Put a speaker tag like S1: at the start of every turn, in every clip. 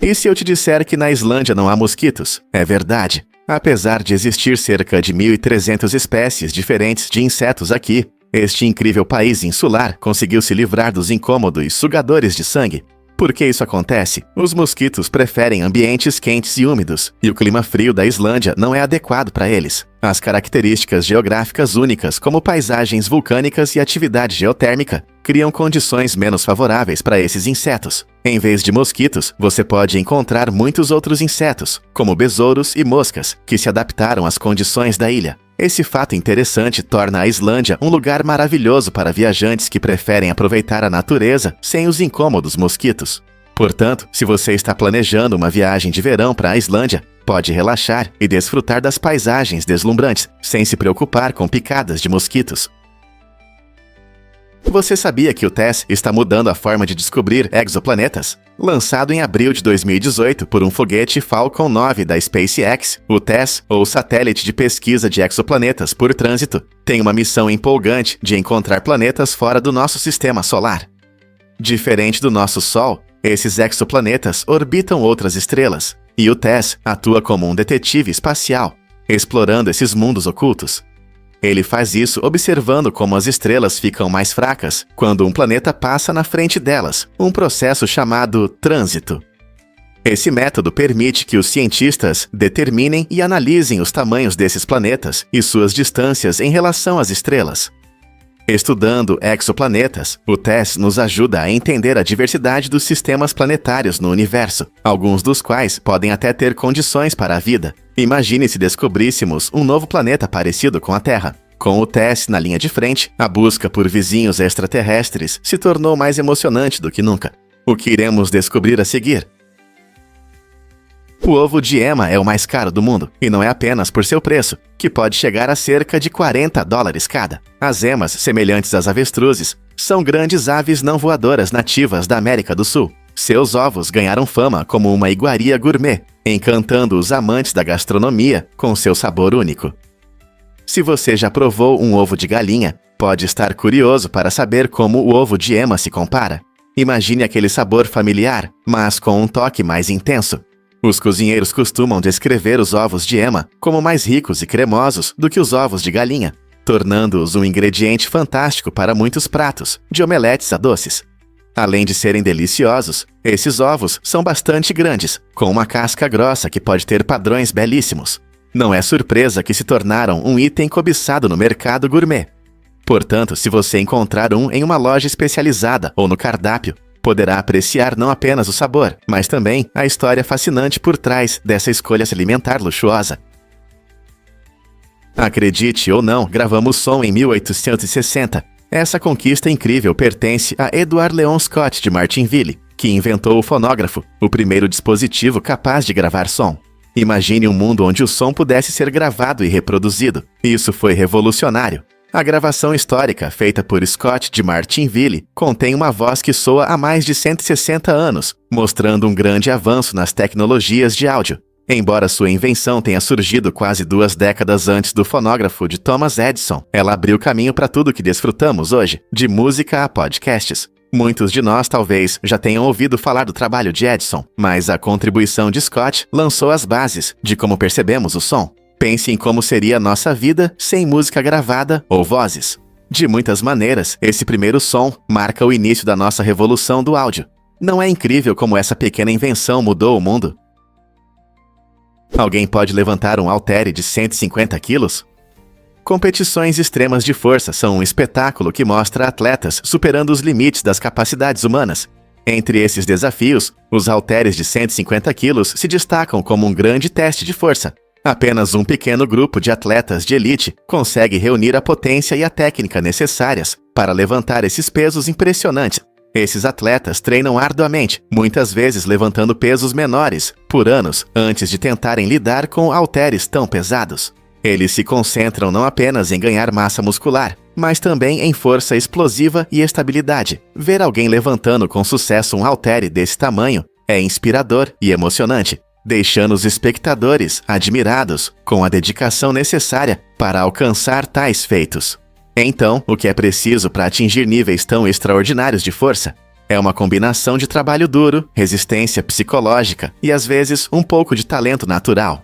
S1: E se eu te disser que na Islândia não há mosquitos? É verdade. Apesar de existir cerca de 1.300 espécies diferentes de insetos aqui, este incrível país insular conseguiu se livrar dos incômodos sugadores de sangue. Por que isso acontece? Os mosquitos preferem ambientes quentes e úmidos, e o clima frio da Islândia não é adequado para eles. As características geográficas únicas, como paisagens vulcânicas e atividade geotérmica, criam condições menos favoráveis para esses insetos. Em vez de mosquitos, você pode encontrar muitos outros insetos, como besouros e moscas, que se adaptaram às condições da ilha. Esse fato interessante torna a Islândia um lugar maravilhoso para viajantes que preferem aproveitar a natureza sem os incômodos mosquitos. Portanto, se você está planejando uma viagem de verão para a Islândia, pode relaxar e desfrutar das paisagens deslumbrantes, sem se preocupar com picadas de mosquitos. Você sabia que o TESS está mudando a forma de descobrir exoplanetas? Lançado em abril de 2018 por um foguete Falcon 9 da SpaceX, o TESS, ou Satélite de Pesquisa de Exoplanetas por Trânsito, tem uma missão empolgante de encontrar planetas fora do nosso sistema solar. Diferente do nosso Sol, esses exoplanetas orbitam outras estrelas, e o TESS atua como um detetive espacial, explorando esses mundos ocultos. Ele faz isso observando como as estrelas ficam mais fracas quando um planeta passa na frente delas, um processo chamado trânsito. Esse método permite que os cientistas determinem e analisem os tamanhos desses planetas e suas distâncias em relação às estrelas. Estudando exoplanetas, o TESS nos ajuda a entender a diversidade dos sistemas planetários no universo, alguns dos quais podem até ter condições para a vida. Imagine se descobríssemos um novo planeta parecido com a Terra. Com o TESS na linha de frente, a busca por vizinhos extraterrestres se tornou mais emocionante do que nunca. O que iremos descobrir a seguir? O ovo de ema é o mais caro do mundo, e não é apenas por seu preço, que pode chegar a cerca de $40 cada. As emas, semelhantes às avestruzes, são grandes aves não voadoras nativas da América do Sul. Seus ovos ganharam fama como uma iguaria gourmet, encantando os amantes da gastronomia com seu sabor único. Se você já provou um ovo de galinha, pode estar curioso para saber como o ovo de ema se compara. Imagine aquele sabor familiar, mas com um toque mais intenso. Os cozinheiros costumam descrever os ovos de ema como mais ricos e cremosos do que os ovos de galinha, tornando-os um ingrediente fantástico para muitos pratos, de omeletes a doces. Além de serem deliciosos, esses ovos são bastante grandes, com uma casca grossa que pode ter padrões belíssimos. Não é surpresa que se tornaram um item cobiçado no mercado gourmet. Portanto, se você encontrar um em uma loja especializada ou no cardápio, poderá apreciar não apenas o sabor, mas também a história fascinante por trás dessa escolha alimentar luxuosa. Acredite ou não, gravamos som em 1860. Essa conquista incrível pertence a Edward Leon Scott de Martinville, que inventou o fonógrafo, o primeiro dispositivo capaz de gravar som. Imagine um mundo onde o som pudesse ser gravado e reproduzido. Isso foi revolucionário. A gravação histórica, feita por Scott de Martinville, contém uma voz que soa há mais de 160 anos, mostrando um grande avanço nas tecnologias de áudio. Embora sua invenção tenha surgido quase 2 décadas antes do fonógrafo de Thomas Edison, ela abriu caminho para tudo que desfrutamos hoje, de música a podcasts. Muitos de nós talvez já tenham ouvido falar do trabalho de Edison, mas a contribuição de Scott lançou as bases de como percebemos o som. Pense em como seria a nossa vida sem música gravada ou vozes. De muitas maneiras, esse primeiro som marca o início da nossa revolução do áudio. Não é incrível como essa pequena invenção mudou o mundo? Alguém pode levantar um haltere de 150 quilos? Competições extremas de força são um espetáculo que mostra atletas superando os limites das capacidades humanas. Entre esses desafios, os halteres de 150 quilos se destacam como um grande teste de força. Apenas um pequeno grupo de atletas de elite consegue reunir a potência e a técnica necessárias para levantar esses pesos impressionantes. Esses atletas treinam arduamente, muitas vezes levantando pesos menores, por anos, antes de tentarem lidar com halteres tão pesados. Eles se concentram não apenas em ganhar massa muscular, mas também em força explosiva e estabilidade. Ver alguém levantando com sucesso um haltere desse tamanho é inspirador e emocionante, deixando os espectadores admirados com a dedicação necessária para alcançar tais feitos. Então, o que é preciso para atingir níveis tão extraordinários de força? É uma combinação de trabalho duro, resistência psicológica e, às vezes, um pouco de talento natural.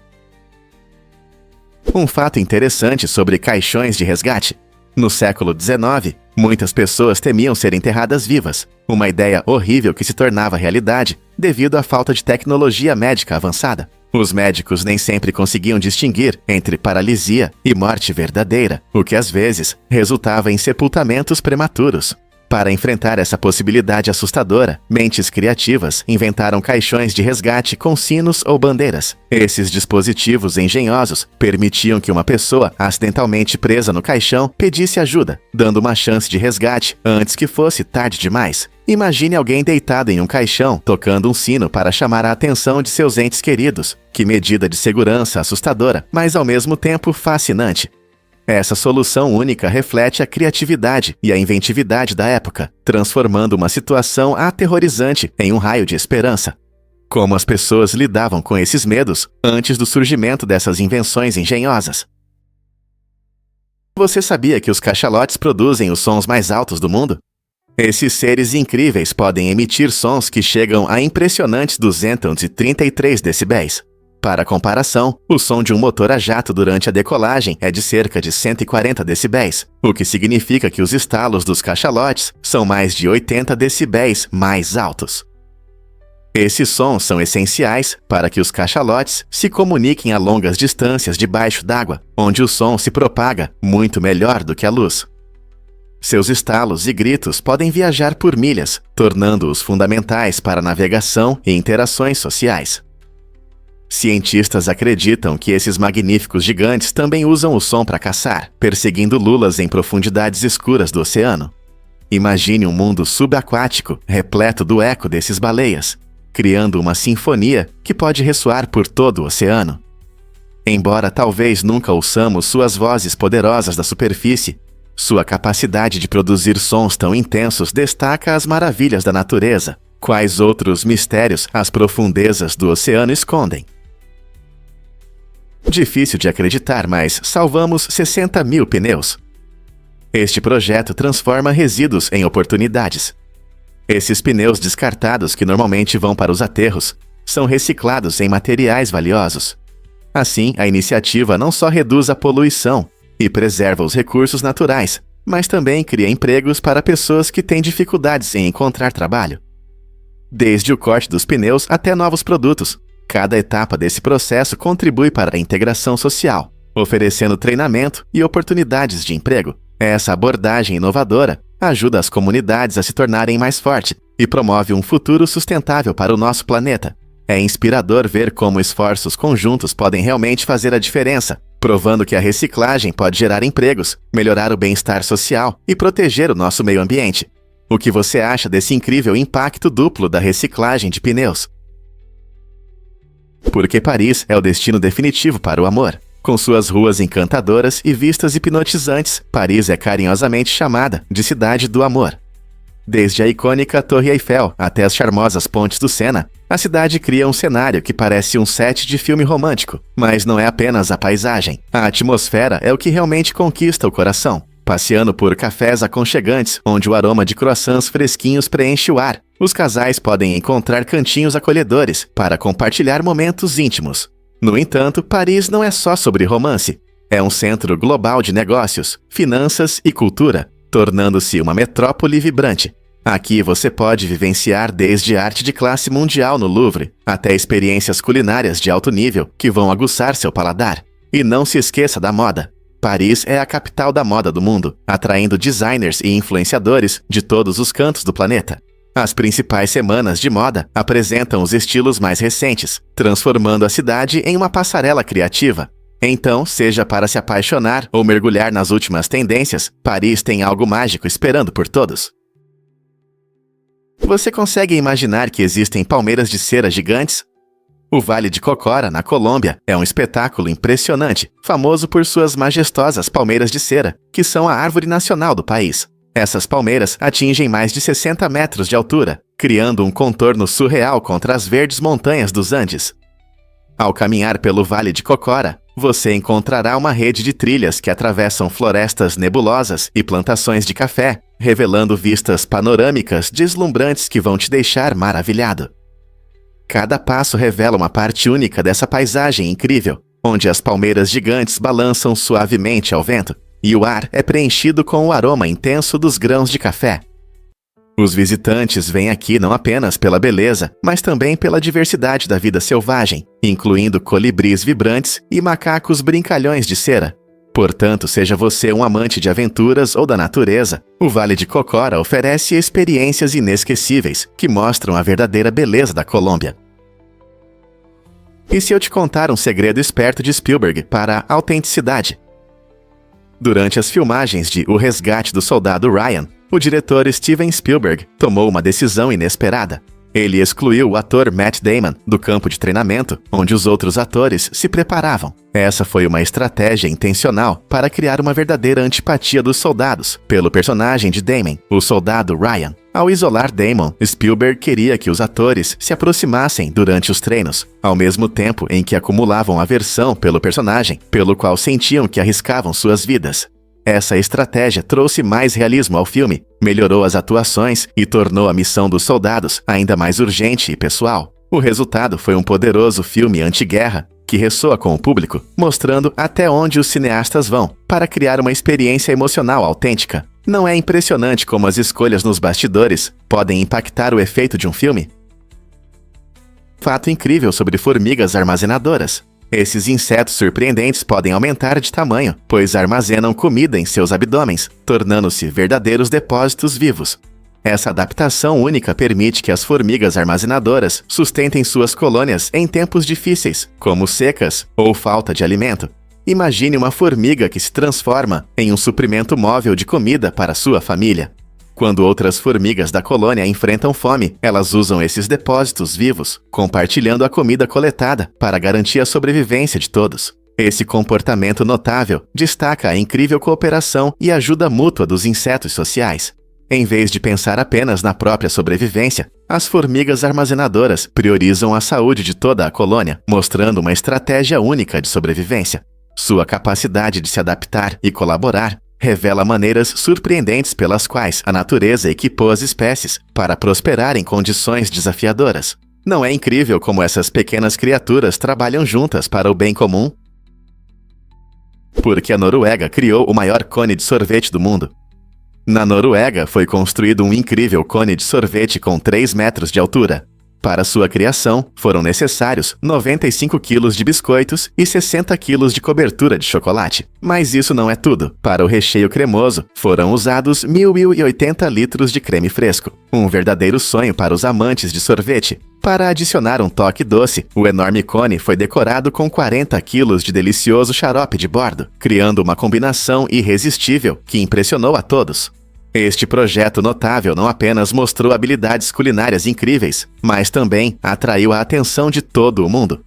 S1: Um fato interessante sobre caixões de resgate. No século XIX, muitas pessoas temiam ser enterradas vivas, uma ideia horrível que se tornava realidade devido à falta de tecnologia médica avançada. Os médicos nem sempre conseguiam distinguir entre paralisia e morte verdadeira, o que às vezes resultava em sepultamentos prematuros. Para enfrentar essa possibilidade assustadora, mentes criativas inventaram caixões de resgate com sinos ou bandeiras. Esses dispositivos engenhosos permitiam que uma pessoa acidentalmente presa no caixão pedisse ajuda, dando uma chance de resgate antes que fosse tarde demais. Imagine alguém deitado em um caixão, tocando um sino para chamar a atenção de seus entes queridos. Que medida de segurança assustadora, mas ao mesmo tempo fascinante. Essa solução única reflete a criatividade e a inventividade da época, transformando uma situação aterrorizante em um raio de esperança. Como as pessoas lidavam com esses medos antes do surgimento dessas invenções engenhosas? Você sabia que os cachalotes produzem os sons mais altos do mundo? Esses seres incríveis podem emitir sons que chegam a impressionantes 233 decibéis. Para comparação, o som de um motor a jato durante a decolagem é de cerca de 140 decibéis, o que significa que os estalos dos cachalotes são mais de 80 decibéis mais altos. Esses sons são essenciais para que os cachalotes se comuniquem a longas distâncias debaixo d'água, onde o som se propaga muito melhor do que a luz. Seus estalos e gritos podem viajar por milhas, tornando-os fundamentais para navegação e interações sociais. Cientistas acreditam que esses magníficos gigantes também usam o som para caçar, perseguindo lulas em profundidades escuras do oceano. Imagine um mundo subaquático repleto do eco desses baleias, criando uma sinfonia que pode ressoar por todo o oceano. Embora talvez nunca ouçamos suas vozes poderosas da superfície, sua capacidade de produzir sons tão intensos destaca as maravilhas da natureza. Quais outros mistérios as profundezas do oceano escondem? Difícil de acreditar, mas salvamos 60 mil pneus. Este projeto transforma resíduos em oportunidades. Esses pneus descartados que normalmente vão para os aterros são reciclados em materiais valiosos. Assim, a iniciativa não só reduz a poluição e preserva os recursos naturais, mas também cria empregos para pessoas que têm dificuldades em encontrar trabalho. Desde o corte dos pneus até novos produtos, cada etapa desse processo contribui para a integração social, oferecendo treinamento e oportunidades de emprego. Essa abordagem inovadora ajuda as comunidades a se tornarem mais fortes e promove um futuro sustentável para o nosso planeta. É inspirador ver como esforços conjuntos podem realmente fazer a diferença, provando que a reciclagem pode gerar empregos, melhorar o bem-estar social e proteger o nosso meio ambiente. O que você acha desse incrível impacto duplo da reciclagem de pneus? Porque Paris é o destino definitivo para o amor. Com suas ruas encantadoras e vistas hipnotizantes, Paris é carinhosamente chamada de Cidade do Amor. Desde a icônica Torre Eiffel até as charmosas pontes do Sena, a cidade cria um cenário que parece um set de filme romântico. Mas não é apenas a paisagem. A atmosfera é o que realmente conquista o coração. Passeando por cafés aconchegantes, onde o aroma de croissants fresquinhos preenche o ar, os casais podem encontrar cantinhos acolhedores para compartilhar momentos íntimos. No entanto, Paris não é só sobre romance. É um centro global de negócios, finanças e cultura, tornando-se uma metrópole vibrante. Aqui você pode vivenciar desde arte de classe mundial no Louvre, até experiências culinárias de alto nível que vão aguçar seu paladar. E não se esqueça da moda. Paris é a capital da moda do mundo, atraindo designers e influenciadores de todos os cantos do planeta. As principais semanas de moda apresentam os estilos mais recentes, transformando a cidade em uma passarela criativa. Então, seja para se apaixonar ou mergulhar nas últimas tendências, Paris tem algo mágico esperando por todos. Você consegue imaginar que existem palmeiras de cera gigantes? O Vale de Cocora, na Colômbia, é um espetáculo impressionante, famoso por suas majestosas palmeiras de cera, que são a árvore nacional do país. Essas palmeiras atingem mais de 60 metros de altura, criando um contorno surreal contra as verdes montanhas dos Andes. Ao caminhar pelo Vale de Cocora, Você encontrará uma rede de trilhas que atravessam florestas nebulosas e plantações de café, revelando vistas panorâmicas deslumbrantes que vão te deixar maravilhado. Cada passo revela uma parte única dessa paisagem incrível, onde as palmeiras gigantes balançam suavemente ao vento, e o ar é preenchido com o aroma intenso dos grãos de café. Os visitantes vêm aqui não apenas pela beleza, mas também pela diversidade da vida selvagem, incluindo colibris vibrantes e macacos brincalhões de cera. Portanto, seja você um amante de aventuras ou da natureza, o Vale de Cocora oferece experiências inesquecíveis que mostram a verdadeira beleza da Colômbia. E se eu te contar um segredo esperto de Spielberg para a autenticidade? Durante as filmagens de O Resgate do Soldado Ryan, o diretor Steven Spielberg tomou uma decisão inesperada. Ele excluiu o ator Matt Damon do campo de treinamento, onde os outros atores se preparavam. Essa foi uma estratégia intencional para criar uma verdadeira antipatia dos soldados pelo personagem de Damon, o soldado Ryan. Ao isolar Damon, Spielberg queria que os atores se aproximassem durante os treinos, ao mesmo tempo em que acumulavam aversão pelo personagem, pelo qual sentiam que arriscavam suas vidas. Essa estratégia trouxe mais realismo ao filme, melhorou as atuações e tornou a missão dos soldados ainda mais urgente e pessoal. O resultado foi um poderoso filme anti-guerra que ressoa com o público, mostrando até onde os cineastas vão para criar uma experiência emocional autêntica. Não é impressionante como as escolhas nos bastidores podem impactar o efeito de um filme? Fato incrível sobre formigas armazenadoras. Esses insetos surpreendentes podem aumentar de tamanho, pois armazenam comida em seus abdômenes, tornando-se verdadeiros depósitos vivos. Essa adaptação única permite que as formigas armazenadoras sustentem suas colônias em tempos difíceis, como secas ou falta de alimento. Imagine uma formiga que se transforma em um suprimento móvel de comida para sua família. Quando outras formigas da colônia enfrentam fome, elas usam esses depósitos vivos, compartilhando a comida coletada para garantir a sobrevivência de todos. Esse comportamento notável destaca a incrível cooperação e ajuda mútua dos insetos sociais. Em vez de pensar apenas na própria sobrevivência, as formigas armazenadoras priorizam a saúde de toda a colônia, mostrando uma estratégia única de sobrevivência. Sua capacidade de se adaptar e colaborar revela maneiras surpreendentes pelas quais a natureza equipou as espécies para prosperar em condições desafiadoras. Não é incrível como essas pequenas criaturas trabalham juntas para o bem comum? Porque a Noruega criou o maior cone de sorvete do mundo. Na Noruega foi construído um incrível cone de sorvete com 3 metros de altura. Para sua criação, foram necessários 95 quilos de biscoitos e 60 quilos de cobertura de chocolate. Mas isso não é tudo. Para o recheio cremoso, foram usados 1.080 litros de creme fresco. Um verdadeiro sonho para os amantes de sorvete. Para adicionar um toque doce, o enorme cone foi decorado com 40 quilos de delicioso xarope de bordo, criando uma combinação irresistível que impressionou a todos. Este projeto notável não apenas mostrou habilidades culinárias incríveis, mas também atraiu a atenção de todo o mundo.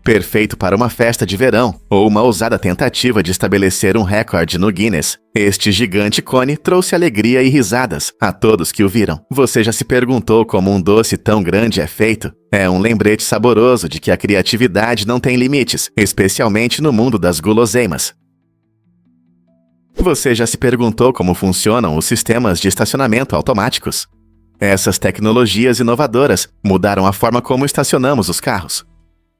S1: Perfeito para uma festa de verão ou uma ousada tentativa de estabelecer um recorde no Guinness, este gigante cone trouxe alegria e risadas a todos que o viram. Você já se perguntou como um doce tão grande é feito? É um lembrete saboroso de que a criatividade não tem limites, especialmente no mundo das guloseimas. Você já se perguntou como funcionam os sistemas de estacionamento automáticos? Essas tecnologias inovadoras mudaram a forma como estacionamos os carros.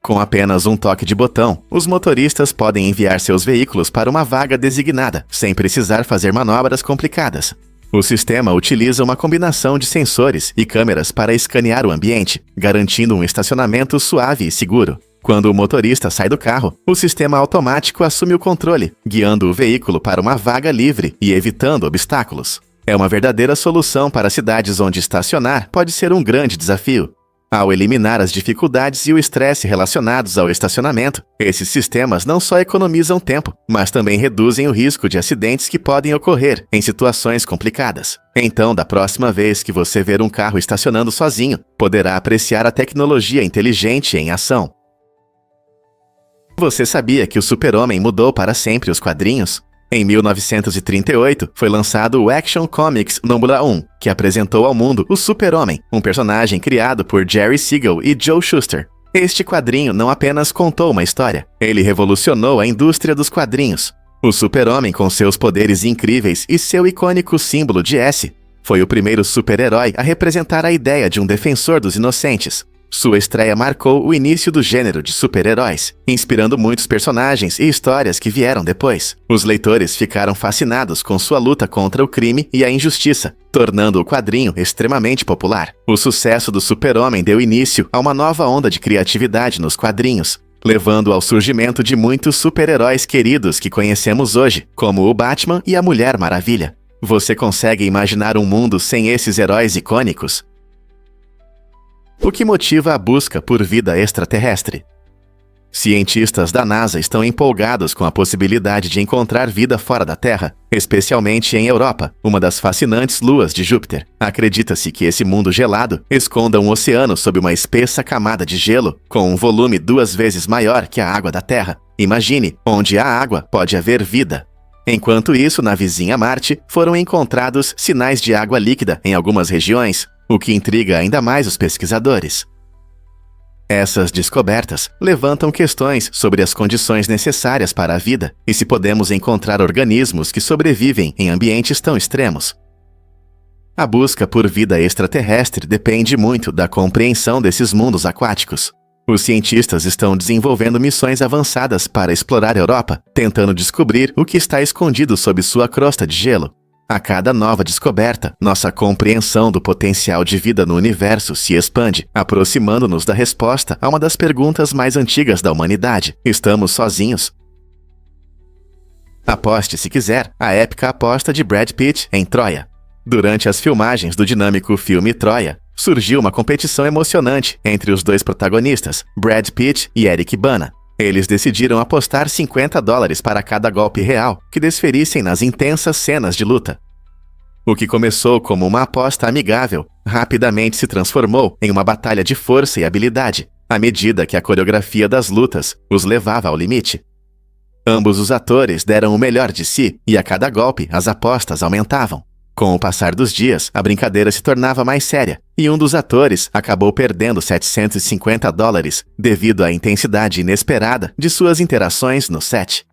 S1: Com apenas um toque de botão, os motoristas podem enviar seus veículos para uma vaga designada, sem precisar fazer manobras complicadas. O sistema utiliza uma combinação de sensores e câmeras para escanear o ambiente, garantindo um estacionamento suave e seguro. Quando o motorista sai do carro, o sistema automático assume o controle, guiando o veículo para uma vaga livre e evitando obstáculos. É uma verdadeira solução para cidades onde estacionar pode ser um grande desafio. Ao eliminar as dificuldades e o estresse relacionados ao estacionamento, esses sistemas não só economizam tempo, mas também reduzem o risco de acidentes que podem ocorrer em situações complicadas. Então, da próxima vez que você ver um carro estacionando sozinho, poderá apreciar a tecnologia inteligente em ação. Você sabia que o Super-Homem mudou para sempre os quadrinhos? Em 1938, foi lançado o Action Comics número 1, que apresentou ao mundo o Super-Homem, um personagem criado por Jerry Siegel e Joe Shuster. Este quadrinho não apenas contou uma história, ele revolucionou a indústria dos quadrinhos. O Super-Homem, com seus poderes incríveis e seu icônico símbolo de S, foi o primeiro super-herói a representar a ideia de um defensor dos inocentes. Sua estreia marcou o início do gênero de super-heróis, inspirando muitos personagens e histórias que vieram depois. Os leitores ficaram fascinados com sua luta contra o crime e a injustiça, tornando o quadrinho extremamente popular. O sucesso do Super-Homem deu início a uma nova onda de criatividade nos quadrinhos, levando ao surgimento de muitos super-heróis queridos que conhecemos hoje, como o Batman e a Mulher Maravilha. Você consegue imaginar um mundo sem esses heróis icônicos? O que motiva a busca por vida extraterrestre? Cientistas da NASA estão empolgados com a possibilidade de encontrar vida fora da Terra, especialmente em Europa, uma das fascinantes luas de Júpiter. Acredita-se que esse mundo gelado esconda um oceano sob uma espessa camada de gelo, com um volume 2 vezes maior que a água da Terra. Imagine, onde há água pode haver vida. Enquanto isso, na vizinha Marte, foram encontrados sinais de água líquida em algumas regiões, o que intriga ainda mais os pesquisadores. Essas descobertas levantam questões sobre as condições necessárias para a vida e se podemos encontrar organismos que sobrevivem em ambientes tão extremos. A busca por vida extraterrestre depende muito da compreensão desses mundos aquáticos. Os cientistas estão desenvolvendo missões avançadas para explorar a Europa, tentando descobrir o que está escondido sob sua crosta de gelo. A cada nova descoberta, nossa compreensão do potencial de vida no universo se expande, aproximando-nos da resposta a uma das perguntas mais antigas da humanidade: estamos sozinhos? Aposte se quiser a épica aposta de Brad Pitt em Troia. Durante as filmagens do dinâmico filme Troia, surgiu uma competição emocionante entre os dois protagonistas, Brad Pitt e Eric Bana. Eles decidiram apostar $50 para cada golpe real que desferissem nas intensas cenas de luta. O que começou como uma aposta amigável, rapidamente se transformou em uma batalha de força e habilidade, à medida que a coreografia das lutas os levava ao limite. Ambos os atores deram o melhor de si e a cada golpe as apostas aumentavam. Com o passar dos dias, a brincadeira se tornava mais séria, e um dos atores acabou perdendo $750 devido à intensidade inesperada de suas interações no set.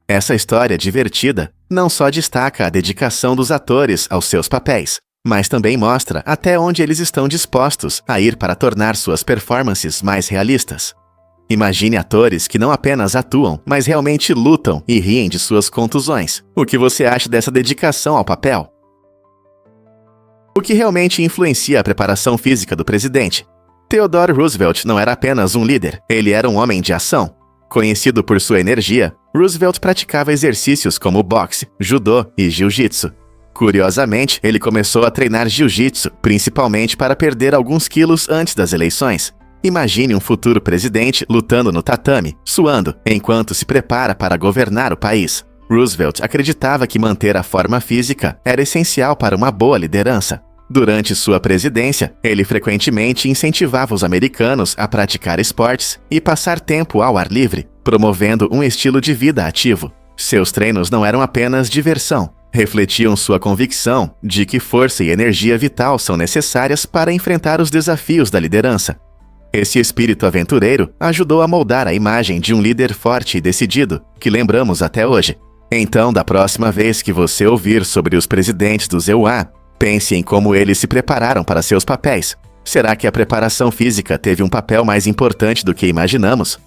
S1: Essa história divertida não só destaca a dedicação dos atores aos seus papéis, mas também mostra até onde eles estão dispostos a ir para tornar suas performances mais realistas. Imagine atores que não apenas atuam, mas realmente lutam e riem de suas contusões. O que você acha dessa dedicação ao papel? O que realmente influencia a preparação física do presidente? Theodore Roosevelt não era apenas um líder, ele era um homem de ação. Conhecido por sua energia, Roosevelt praticava exercícios como boxe, judô e jiu-jitsu. Curiosamente, ele começou a treinar jiu-jitsu, principalmente para perder alguns quilos antes das eleições. Imagine um futuro presidente lutando no tatame, suando, enquanto se prepara para governar o país. Roosevelt acreditava que manter a forma física era essencial para uma boa liderança. Durante sua presidência, ele frequentemente incentivava os americanos a praticar esportes e passar tempo ao ar livre, promovendo um estilo de vida ativo. Seus treinos não eram apenas diversão, refletiam sua convicção de que força e energia vital são necessárias para enfrentar os desafios da liderança. Esse espírito aventureiro ajudou a moldar a imagem de um líder forte e decidido, que lembramos até hoje. Então, da próxima vez que você ouvir sobre os presidentes dos EUA, pense em como eles se prepararam para seus papéis. Será que a preparação física teve um papel mais importante do que imaginamos?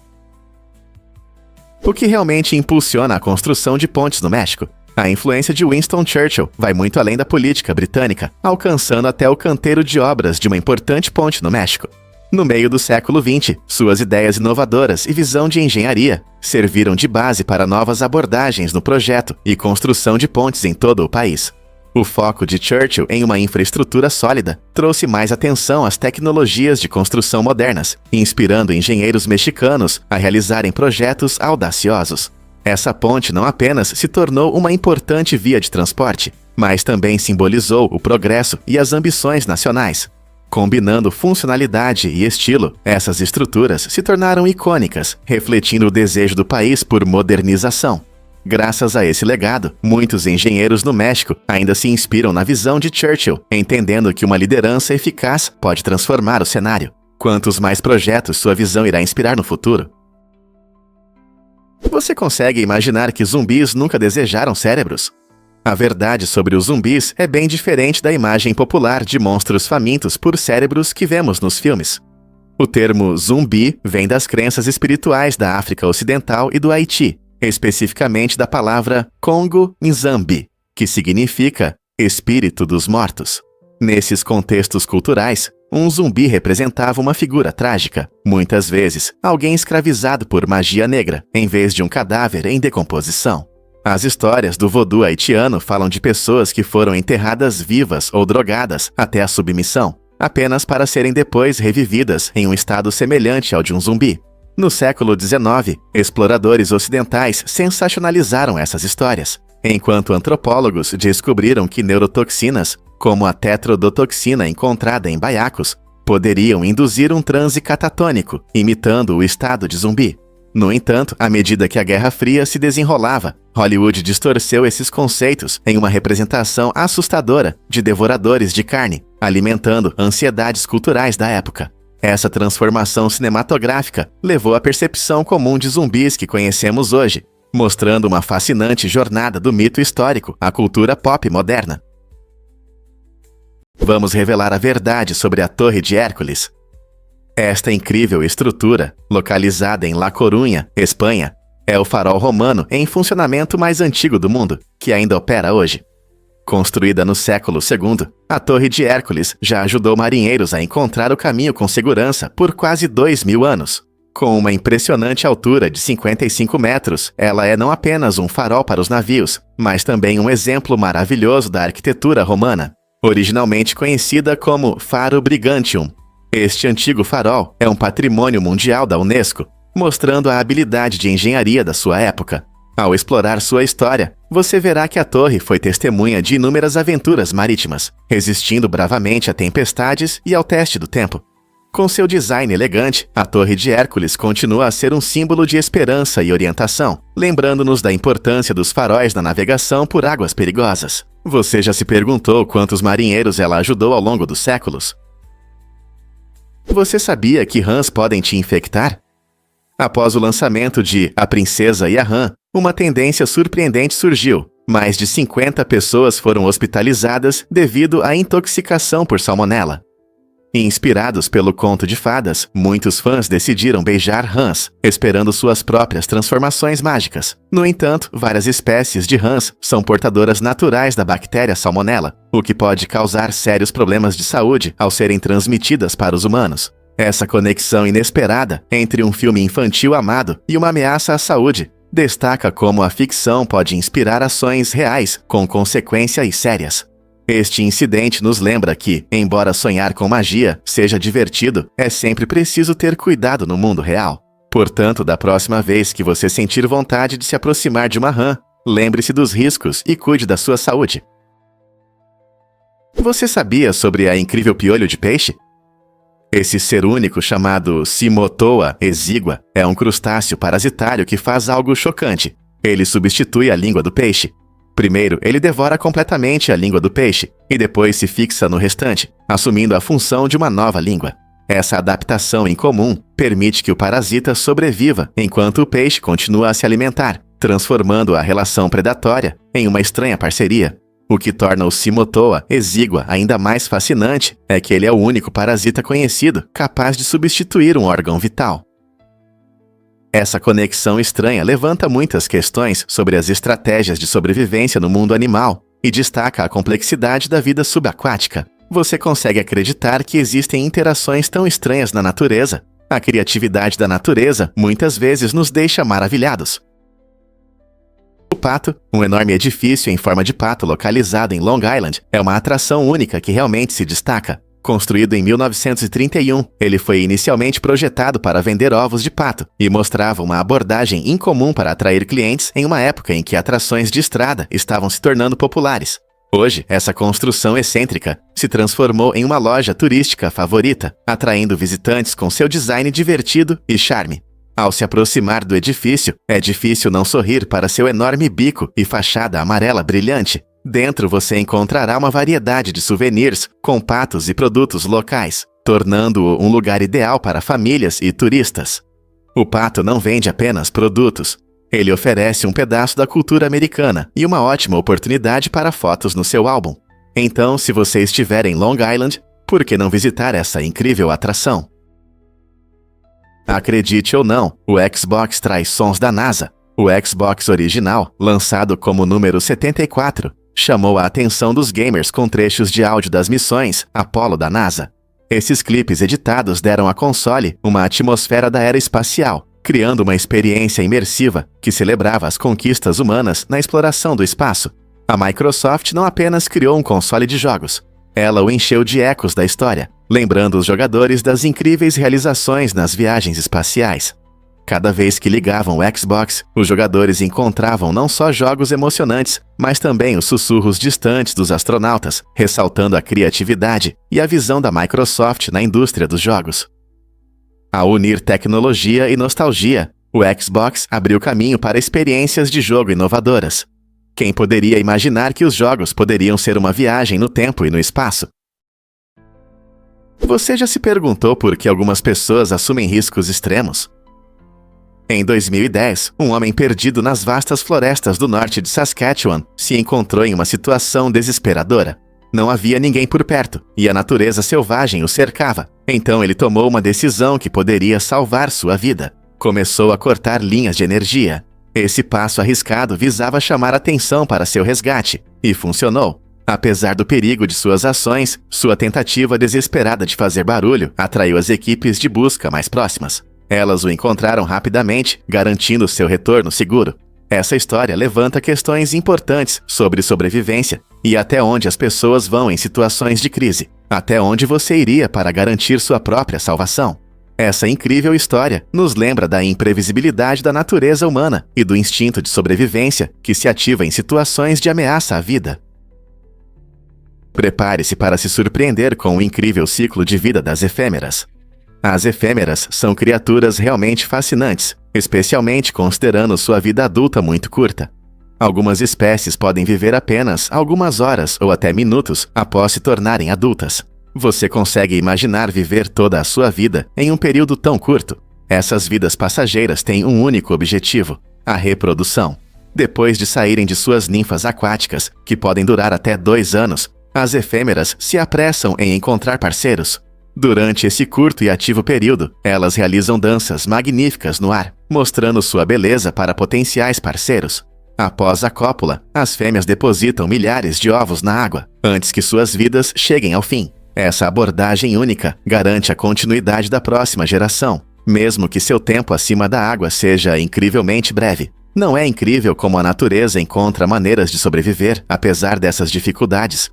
S1: O que realmente impulsiona a construção de pontes no México? A influência de Winston Churchill vai muito além da política britânica, alcançando até o canteiro de obras de uma importante ponte no México. No meio do século XX, suas ideias inovadoras e visão de engenharia serviram de base para novas abordagens no projeto e construção de pontes em todo o país. O foco de Churchill em uma infraestrutura sólida trouxe mais atenção às tecnologias de construção modernas, inspirando engenheiros mexicanos a realizarem projetos audaciosos. Essa ponte não apenas se tornou uma importante via de transporte, mas também simbolizou o progresso e as ambições nacionais. Combinando funcionalidade e estilo, essas estruturas se tornaram icônicas, refletindo o desejo do país por modernização. Graças a esse legado, muitos engenheiros no México ainda se inspiram na visão de Churchill, entendendo que uma liderança eficaz pode transformar o cenário. Quantos mais projetos sua visão irá inspirar no futuro? Você consegue imaginar que zumbis nunca desejaram cérebros? A verdade sobre os zumbis é bem diferente da imagem popular de monstros famintos por cérebros que vemos nos filmes. O termo zumbi vem das crenças espirituais da África Ocidental e do Haiti, especificamente da palavra Congo Nzambi, que significa espírito dos mortos. Nesses contextos culturais, um zumbi representava uma figura trágica, muitas vezes alguém escravizado por magia negra, em vez de um cadáver em decomposição. As histórias do vodu haitiano falam de pessoas que foram enterradas vivas ou drogadas até a submissão, apenas para serem depois revividas em um estado semelhante ao de um zumbi. No século XIX, exploradores ocidentais sensacionalizaram essas histórias, enquanto antropólogos descobriram que neurotoxinas, como a tetrodotoxina encontrada em baiacos, poderiam induzir um transe catatônico, imitando o estado de zumbi. No entanto, à medida que a Guerra Fria se desenrolava, Hollywood distorceu esses conceitos em uma representação assustadora de devoradores de carne, alimentando ansiedades culturais da época. Essa transformação cinematográfica levou à percepção comum de zumbis que conhecemos hoje, mostrando uma fascinante jornada do mito histórico à cultura pop moderna. Vamos revelar a verdade sobre a Torre de Hércules. Esta incrível estrutura, localizada em La Coruña, Espanha, é o farol romano em funcionamento mais antigo do mundo, que ainda opera hoje. Construída no século II, a Torre de Hércules já ajudou marinheiros a encontrar o caminho com segurança por quase 2.000 anos. Com uma impressionante altura de 55 metros, ela é não apenas um farol para os navios, mas também um exemplo maravilhoso da arquitetura romana, originalmente conhecida como Faro Brigantium. Este antigo farol é um patrimônio mundial da Unesco, mostrando a habilidade de engenharia da sua época. Ao explorar sua história, você verá que a torre foi testemunha de inúmeras aventuras marítimas, resistindo bravamente a tempestades e ao teste do tempo. Com seu design elegante, a Torre de Hércules continua a ser um símbolo de esperança e orientação, lembrando-nos da importância dos faróis na navegação por águas perigosas. Você já se perguntou quantos marinheiros ela ajudou ao longo dos séculos? Você sabia que rãs podem te infectar? Após o lançamento de A Princesa e a Rã, uma tendência surpreendente surgiu. Mais de 50 pessoas foram hospitalizadas devido à intoxicação por salmonela. Inspirados pelo conto de fadas, muitos fãs decidiram beijar rãs, esperando suas próprias transformações mágicas. No entanto, várias espécies de rãs são portadoras naturais da bactéria salmonela, o que pode causar sérios problemas de saúde ao serem transmitidas para os humanos. Essa conexão inesperada entre um filme infantil amado e uma ameaça à saúde destaca como a ficção pode inspirar ações reais com consequências sérias. Este incidente nos lembra que, embora sonhar com magia seja divertido, é sempre preciso ter cuidado no mundo real. Portanto, da próxima vez que você sentir vontade de se aproximar de uma rã, lembre-se dos riscos e cuide da sua saúde. Você sabia sobre a incrível piolho de peixe? Esse ser único, chamado Cimotoa exigua, é um crustáceo parasitário que faz algo chocante. Ele substitui a língua do peixe. Primeiro, ele devora completamente a língua do peixe, e depois se fixa no restante, assumindo a função de uma nova língua. Essa adaptação incomum permite que o parasita sobreviva enquanto o peixe continua a se alimentar, transformando a relação predatória em uma estranha parceria. O que torna o Cimotoa exigua ainda mais fascinante é que ele é o único parasita conhecido capaz de substituir um órgão vital. Essa conexão estranha levanta muitas questões sobre as estratégias de sobrevivência no mundo animal e destaca a complexidade da vida subaquática. Você consegue acreditar que existem interações tão estranhas na natureza? A criatividade da natureza muitas vezes nos deixa maravilhados. O pato, um enorme edifício em forma de pato localizado em Long Island, é uma atração única que realmente se destaca. Construído em 1931, ele foi inicialmente projetado para vender ovos de pato e mostrava uma abordagem incomum para atrair clientes em uma época em que atrações de estrada estavam se tornando populares. Hoje, essa construção excêntrica se transformou em uma loja turística favorita, atraindo visitantes com seu design divertido e charme. Ao se aproximar do edifício, é difícil não sorrir para seu enorme bico e fachada amarela brilhante. Dentro você encontrará uma variedade de souvenirs com patos e produtos locais. tornando-o um lugar ideal para famílias e turistas. O Pato não vende apenas produtos. Ele oferece um pedaço da cultura americana e uma ótima oportunidade para fotos no seu álbum. Então, se você estiver em Long Island, por que não visitar essa incrível atração? Acredite ou não, o Xbox traz sons da NASA. O Xbox original, lançado como número 74, chamou a atenção dos gamers com trechos de áudio das missões Apollo da NASA. Esses clipes editados deram ao console uma atmosfera da era espacial, criando uma experiência imersiva que celebrava as conquistas humanas na exploração do espaço. A Microsoft não apenas criou um console de jogos, ela o encheu de ecos da história, lembrando os jogadores das incríveis realizações nas viagens espaciais. Cada vez que ligavam o Xbox, os jogadores encontravam não só jogos emocionantes, mas também os sussurros distantes dos astronautas, ressaltando a criatividade e a visão da Microsoft na indústria dos jogos. Ao unir tecnologia e nostalgia, o Xbox abriu caminho para experiências de jogo inovadoras. Quem poderia imaginar que os jogos poderiam ser uma viagem no tempo e no espaço? Você já se perguntou por que algumas pessoas assumem riscos extremos? Em 2010, um homem perdido nas vastas florestas do norte de Saskatchewan se encontrou em uma situação desesperadora. Não havia ninguém por perto, e a natureza selvagem o cercava. Então ele tomou uma decisão que poderia salvar sua vida. Começou a cortar linhas de energia. Esse passo arriscado visava chamar atenção para seu resgate, e funcionou. Apesar do perigo de suas ações, sua tentativa desesperada de fazer barulho atraiu as equipes de busca mais próximas. Elas o encontraram rapidamente, garantindo seu retorno seguro. Essa história levanta questões importantes sobre sobrevivência e até onde as pessoas vão em situações de crise. Até onde você iria para garantir sua própria salvação? Essa incrível história nos lembra da imprevisibilidade da natureza humana e do instinto de sobrevivência que se ativa em situações de ameaça à vida. Prepare-se para se surpreender com o incrível ciclo de vida das efêmeras. As efêmeras são criaturas realmente fascinantes, especialmente considerando sua vida adulta muito curta. Algumas espécies podem viver apenas algumas horas ou até minutos após se tornarem adultas. Você consegue imaginar viver toda a sua vida em um período tão curto? Essas vidas passageiras têm um único objetivo: a reprodução. Depois de saírem de suas ninfas aquáticas, que podem durar até 2 anos, as efêmeras se apressam em encontrar parceiros. Durante esse curto e ativo período, elas realizam danças magníficas no ar, mostrando sua beleza para potenciais parceiros. Após a cópula, as fêmeas depositam milhares de ovos na água, antes que suas vidas cheguem ao fim. Essa abordagem única garante a continuidade da próxima geração, mesmo que seu tempo acima da água seja incrivelmente breve. Não é incrível como a natureza encontra maneiras de sobreviver, apesar dessas dificuldades?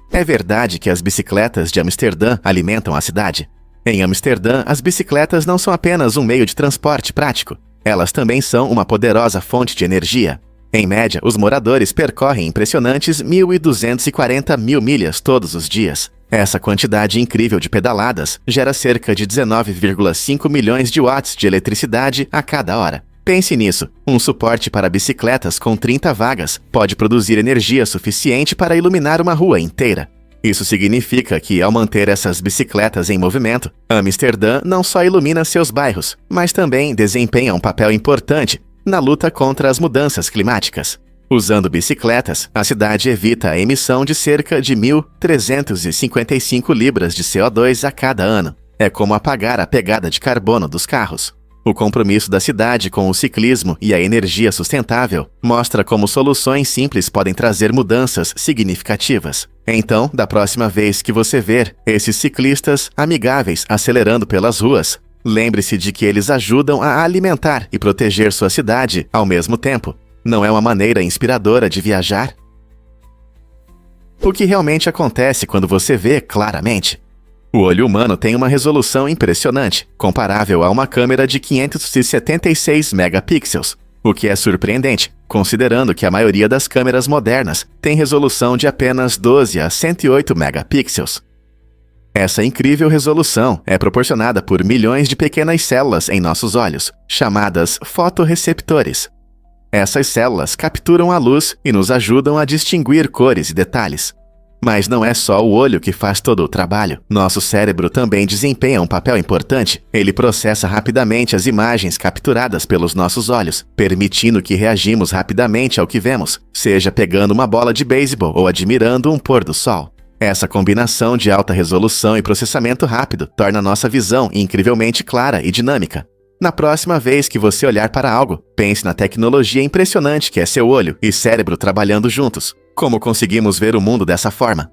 S1: É verdade que as bicicletas de Amsterdã alimentam a cidade. Em Amsterdã, as bicicletas não são apenas um meio de transporte prático. Elas também são uma poderosa fonte de energia. Em média, os moradores percorrem impressionantes 1.240 mil milhas todos os dias. Essa quantidade incrível de pedaladas gera cerca de 19,5 milhões de watts de eletricidade a cada hora. Pense nisso, um suporte para bicicletas com 30 vagas pode produzir energia suficiente para iluminar uma rua inteira. Isso significa que, ao manter essas bicicletas em movimento, Amsterdã não só ilumina seus bairros, mas também desempenha um papel importante na luta contra as mudanças climáticas. Usando bicicletas, a cidade evita a emissão de cerca de 1.355 libras de CO2 a cada ano. É como apagar a pegada de carbono dos carros. O compromisso da cidade com o ciclismo e a energia sustentável mostra como soluções simples podem trazer mudanças significativas. Então, da próxima vez que você ver esses ciclistas amigáveis acelerando pelas ruas, lembre-se de que eles ajudam a alimentar e proteger sua cidade ao mesmo tempo. Não é uma maneira inspiradora de viajar? O que realmente acontece quando você vê claramente? O olho humano tem uma resolução impressionante, comparável a uma câmera de 576 megapixels, o que é surpreendente, considerando que a maioria das câmeras modernas tem resolução de apenas 12 a 108 megapixels. Essa incrível resolução é proporcionada por milhões de pequenas células em nossos olhos, chamadas fotorreceptores. Essas células capturam a luz e nos ajudam a distinguir cores e detalhes. Mas não é só o olho que faz todo o trabalho. Nosso cérebro também desempenha um papel importante. Ele processa rapidamente as imagens capturadas pelos nossos olhos, permitindo que reagimos rapidamente ao que vemos, seja pegando uma bola de beisebol ou admirando um pôr do sol. Essa combinação de alta resolução e processamento rápido torna nossa visão incrivelmente clara e dinâmica. Na próxima vez que você olhar para algo, pense na tecnologia impressionante que é seu olho e cérebro trabalhando juntos. Como conseguimos ver o mundo dessa forma?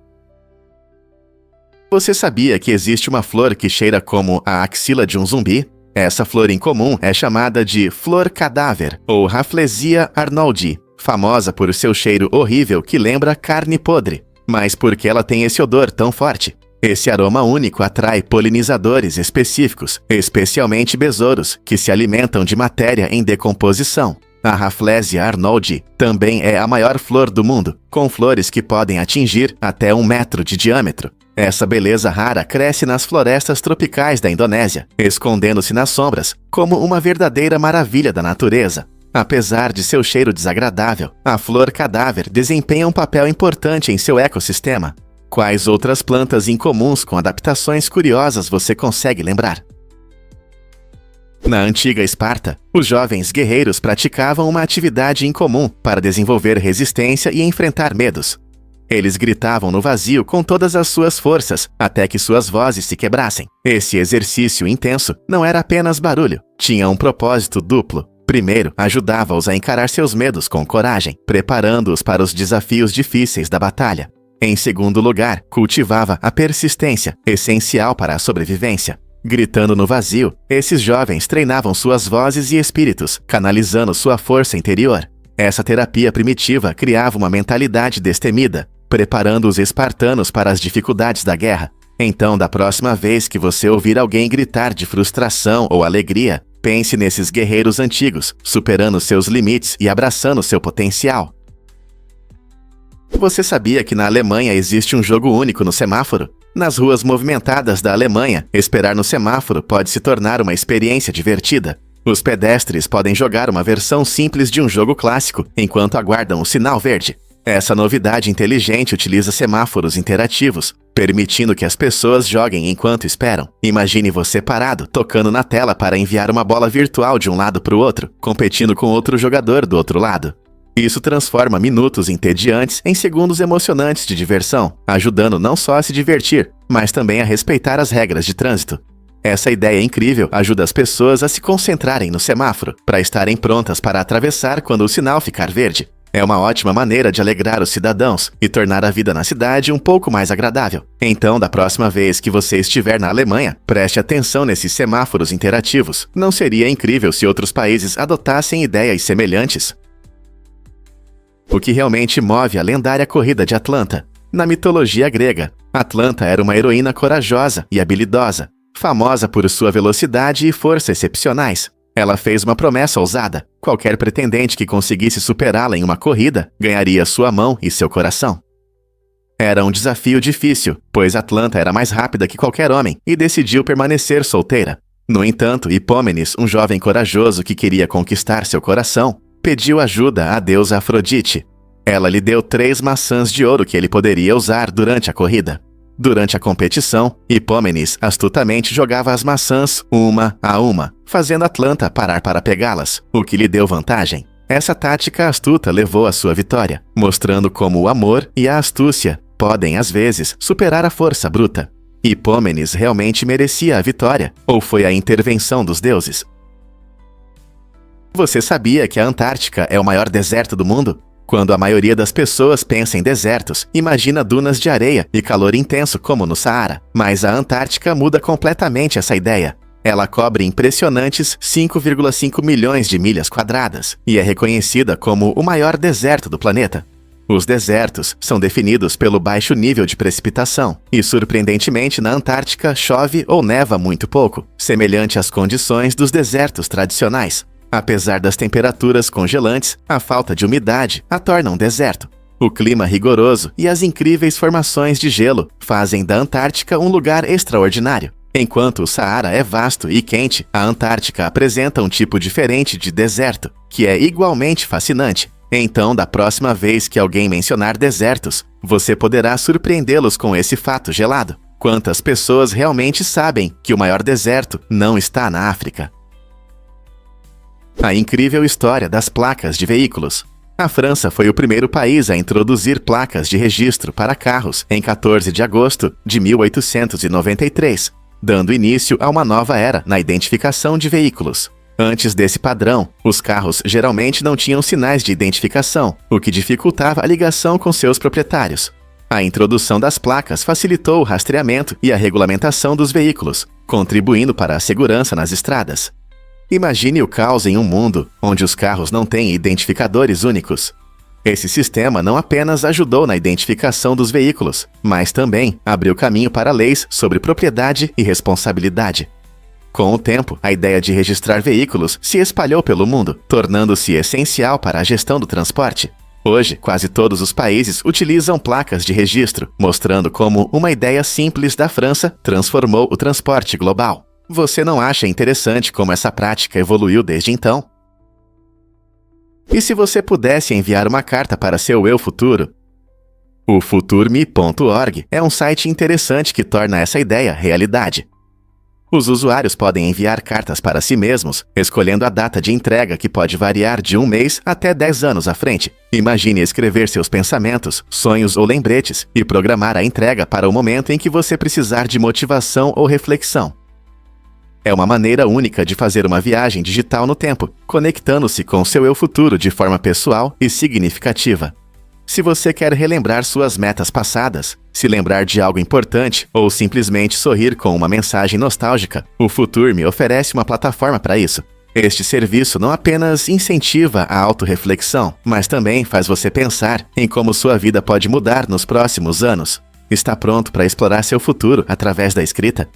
S1: Você sabia que existe uma flor que cheira como a axila de um zumbi? Essa flor incomum é chamada de flor cadáver, ou Rafflesia arnoldii, famosa por seu cheiro horrível que lembra carne podre. Mas por que ela tem esse odor tão forte? Esse aroma único atrai polinizadores específicos, especialmente besouros, que se alimentam de matéria em decomposição. A Rafflesia arnoldii também é a maior flor do mundo, com flores que podem atingir até 1 metro de diâmetro. Essa beleza rara cresce nas florestas tropicais da Indonésia, escondendo-se nas sombras, como uma verdadeira maravilha da natureza. Apesar de seu cheiro desagradável, a flor cadáver desempenha um papel importante em seu ecossistema. Quais outras plantas incomuns com adaptações curiosas você consegue lembrar? Na antiga Esparta, os jovens guerreiros praticavam uma atividade incomum para desenvolver resistência e enfrentar medos. Eles gritavam no vazio com todas as suas forças, até que suas vozes se quebrassem. Esse exercício intenso não era apenas barulho, tinha um propósito duplo. Primeiro, ajudava-os a encarar seus medos com coragem, preparando-os para os desafios difíceis da batalha. Em segundo lugar, cultivava a persistência, essencial para a sobrevivência. Gritando no vazio, esses jovens treinavam suas vozes e espíritos, canalizando sua força interior. Essa terapia primitiva criava uma mentalidade destemida, preparando os espartanos para as dificuldades da guerra. Então, da próxima vez que você ouvir alguém gritar de frustração ou alegria, pense nesses guerreiros antigos, superando seus limites e abraçando seu potencial. Você sabia que na Alemanha existe um jogo único no semáforo? Nas ruas movimentadas da Alemanha, esperar no semáforo pode se tornar uma experiência divertida. Os pedestres podem jogar uma versão simples de um jogo clássico enquanto aguardam o sinal verde. Essa novidade inteligente utiliza semáforos interativos, permitindo que as pessoas joguem enquanto esperam. Imagine você parado, tocando na tela para enviar uma bola virtual de um lado para o outro, competindo com outro jogador do outro lado. Isso transforma minutos entediantes em segundos emocionantes de diversão, ajudando não só a se divertir, mas também a respeitar as regras de trânsito. Essa ideia incrível ajuda as pessoas a se concentrarem no semáforo, para estarem prontas para atravessar quando o sinal ficar verde. É uma ótima maneira de alegrar os cidadãos e tornar a vida na cidade um pouco mais agradável. Então, da próxima vez que você estiver na Alemanha, preste atenção nesses semáforos interativos. Não seria incrível se outros países adotassem ideias semelhantes? O que realmente move a lendária corrida de Atlanta? Na mitologia grega, Atlanta era uma heroína corajosa e habilidosa, famosa por sua velocidade e força excepcionais. Ela fez uma promessa ousada: qualquer pretendente que conseguisse superá-la em uma corrida ganharia sua mão e seu coração. Era um desafio difícil, pois Atlanta era mais rápida que qualquer homem e decidiu permanecer solteira. No entanto, Hipómenes, um jovem corajoso que queria conquistar seu coração, pediu ajuda à deusa Afrodite. Ela lhe deu 3 maçãs de ouro que ele poderia usar durante a corrida. Durante a competição, Hipómenes astutamente jogava as maçãs uma a uma, fazendo Atlanta parar para pegá-las, o que lhe deu vantagem. Essa tática astuta levou à sua vitória, mostrando como o amor e a astúcia podem, às vezes, superar a força bruta. Hipómenes realmente merecia a vitória, ou foi a intervenção dos deuses? Você sabia que a Antártica é o maior deserto do mundo? Quando a maioria das pessoas pensa em desertos, imagina dunas de areia e calor intenso como no Saara. Mas a Antártica muda completamente essa ideia. Ela cobre impressionantes 5,5 milhões de milhas quadradas e é reconhecida como o maior deserto do planeta. Os desertos são definidos pelo baixo nível de precipitação e, surpreendentemente, na Antártica chove ou neva muito pouco, semelhante às condições dos desertos tradicionais. Apesar das temperaturas congelantes, a falta de umidade a torna um deserto. O clima rigoroso e as incríveis formações de gelo fazem da Antártica um lugar extraordinário. Enquanto o Saara é vasto e quente, a Antártica apresenta um tipo diferente de deserto, que é igualmente fascinante. Então, da próxima vez que alguém mencionar desertos, Você poderá surpreendê-los com esse fato gelado. Quantas pessoas realmente sabem que o maior deserto não está na África? A incrível história das placas de veículos. A França foi o primeiro país a introduzir placas de registro para carros em 14 de agosto de 1893, dando início a uma nova era na identificação de veículos. Antes desse padrão, os carros geralmente não tinham sinais de identificação, o que dificultava a ligação com seus proprietários. A introdução das placas facilitou o rastreamento e a regulamentação dos veículos, contribuindo para a segurança nas estradas. Imagine o caos em um mundo onde os carros não têm identificadores únicos. Esse sistema não apenas ajudou na identificação dos veículos, mas também abriu caminho para leis sobre propriedade e responsabilidade. Com o tempo, a ideia de registrar veículos se espalhou pelo mundo, tornando-se essencial para a gestão do transporte. Hoje, quase todos os países utilizam placas de registro, mostrando como uma ideia simples da França transformou o transporte global. Você não acha interessante como essa prática evoluiu desde então? E se você pudesse enviar uma carta para seu eu futuro? O futurme.org é um site interessante que torna essa ideia realidade. Os usuários podem enviar cartas para si mesmos, escolhendo a data de entrega que pode variar de 1 mês até 10 anos à frente. Imagine escrever seus pensamentos, sonhos ou lembretes e programar a entrega para o momento em que você precisar de motivação ou reflexão. É uma maneira única de fazer uma viagem digital no tempo, conectando-se com seu eu futuro de forma pessoal e significativa. Se você quer relembrar suas metas passadas, se lembrar de algo importante ou simplesmente sorrir com uma mensagem nostálgica, o Futurme oferece uma plataforma para isso. Este serviço não apenas incentiva a autorreflexão, mas também faz você pensar em como sua vida pode mudar nos próximos anos. Está pronto para explorar seu futuro através da escrita?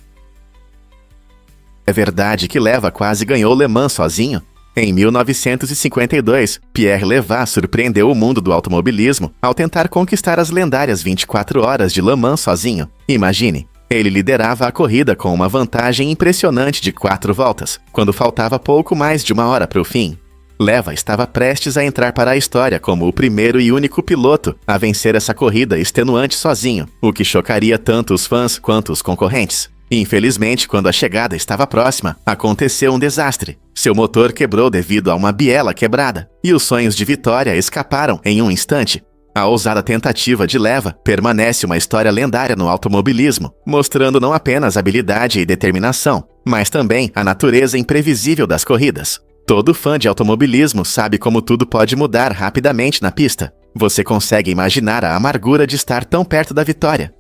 S1: É verdade que Leva quase ganhou Le Mans sozinho? Em 1952, Pierre Leva surpreendeu o mundo do automobilismo ao tentar conquistar as lendárias 24 horas de Le Mans sozinho. Imagine, ele liderava a corrida com uma vantagem impressionante de 4 voltas, quando faltava pouco mais de 1 hora para o fim. Leva estava prestes a entrar para a história como o primeiro e único piloto a vencer essa corrida extenuante sozinho, o que chocaria tanto os fãs quanto os concorrentes. Infelizmente, quando a chegada estava próxima, aconteceu um desastre. Seu motor quebrou devido a uma biela quebrada, e os sonhos de vitória escaparam em um instante. A ousada tentativa de Leva permanece uma história lendária no automobilismo, mostrando não apenas habilidade e determinação, mas também a natureza imprevisível das corridas. Todo fã de automobilismo sabe como tudo pode mudar rapidamente na pista. Você consegue imaginar a amargura de estar tão perto da vitória.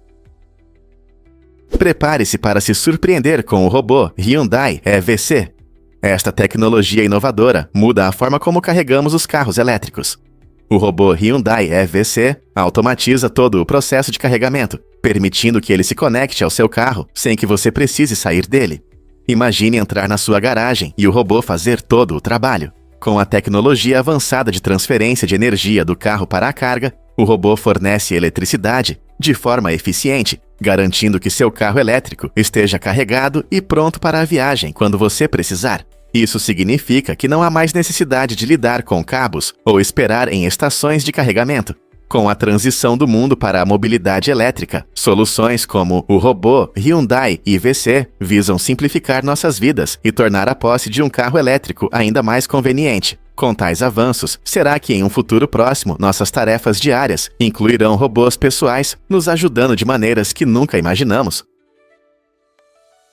S1: Prepare-se para se surpreender com o robô Hyundai EVC. Esta tecnologia inovadora muda a forma como carregamos os carros elétricos. O robô Hyundai EVC automatiza todo o processo de carregamento, permitindo que ele se conecte ao seu carro sem que você precise sair dele. Imagine entrar na sua garagem e o robô fazer todo o trabalho. Com a tecnologia avançada de transferência de energia do carro para a carga, o robô fornece eletricidade de forma eficiente, garantindo que seu carro elétrico esteja carregado e pronto para a viagem quando você precisar. Isso significa que não há mais necessidade de lidar com cabos ou esperar em estações de carregamento. Com a transição do mundo para a mobilidade elétrica, soluções como o robô Hyundai IVC visam simplificar nossas vidas e tornar a posse de um carro elétrico ainda mais conveniente. Com tais avanços, será que em um futuro próximo nossas tarefas diárias incluirão robôs pessoais, nos ajudando de maneiras que nunca imaginamos?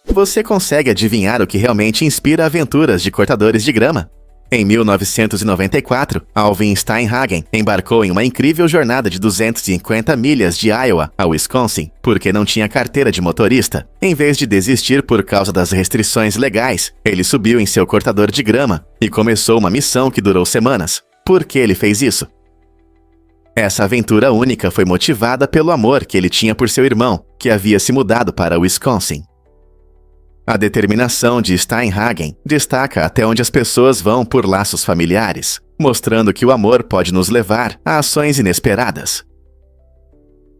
S1: Você consegue adivinhar o que realmente inspira aventuras de cortadores de grama? Em 1994, Alvin Steinhagen embarcou em uma incrível jornada de 250 milhas de Iowa a Wisconsin, porque não tinha carteira de motorista. Em vez de desistir por causa das restrições legais, ele subiu em seu cortador de grama e começou uma missão que durou semanas. Por que ele fez isso? Essa aventura única foi motivada pelo amor que ele tinha por seu irmão, que havia se mudado para Wisconsin. A determinação de Steinhagen destaca até onde as pessoas vão por laços familiares, mostrando que o amor pode nos levar a ações inesperadas.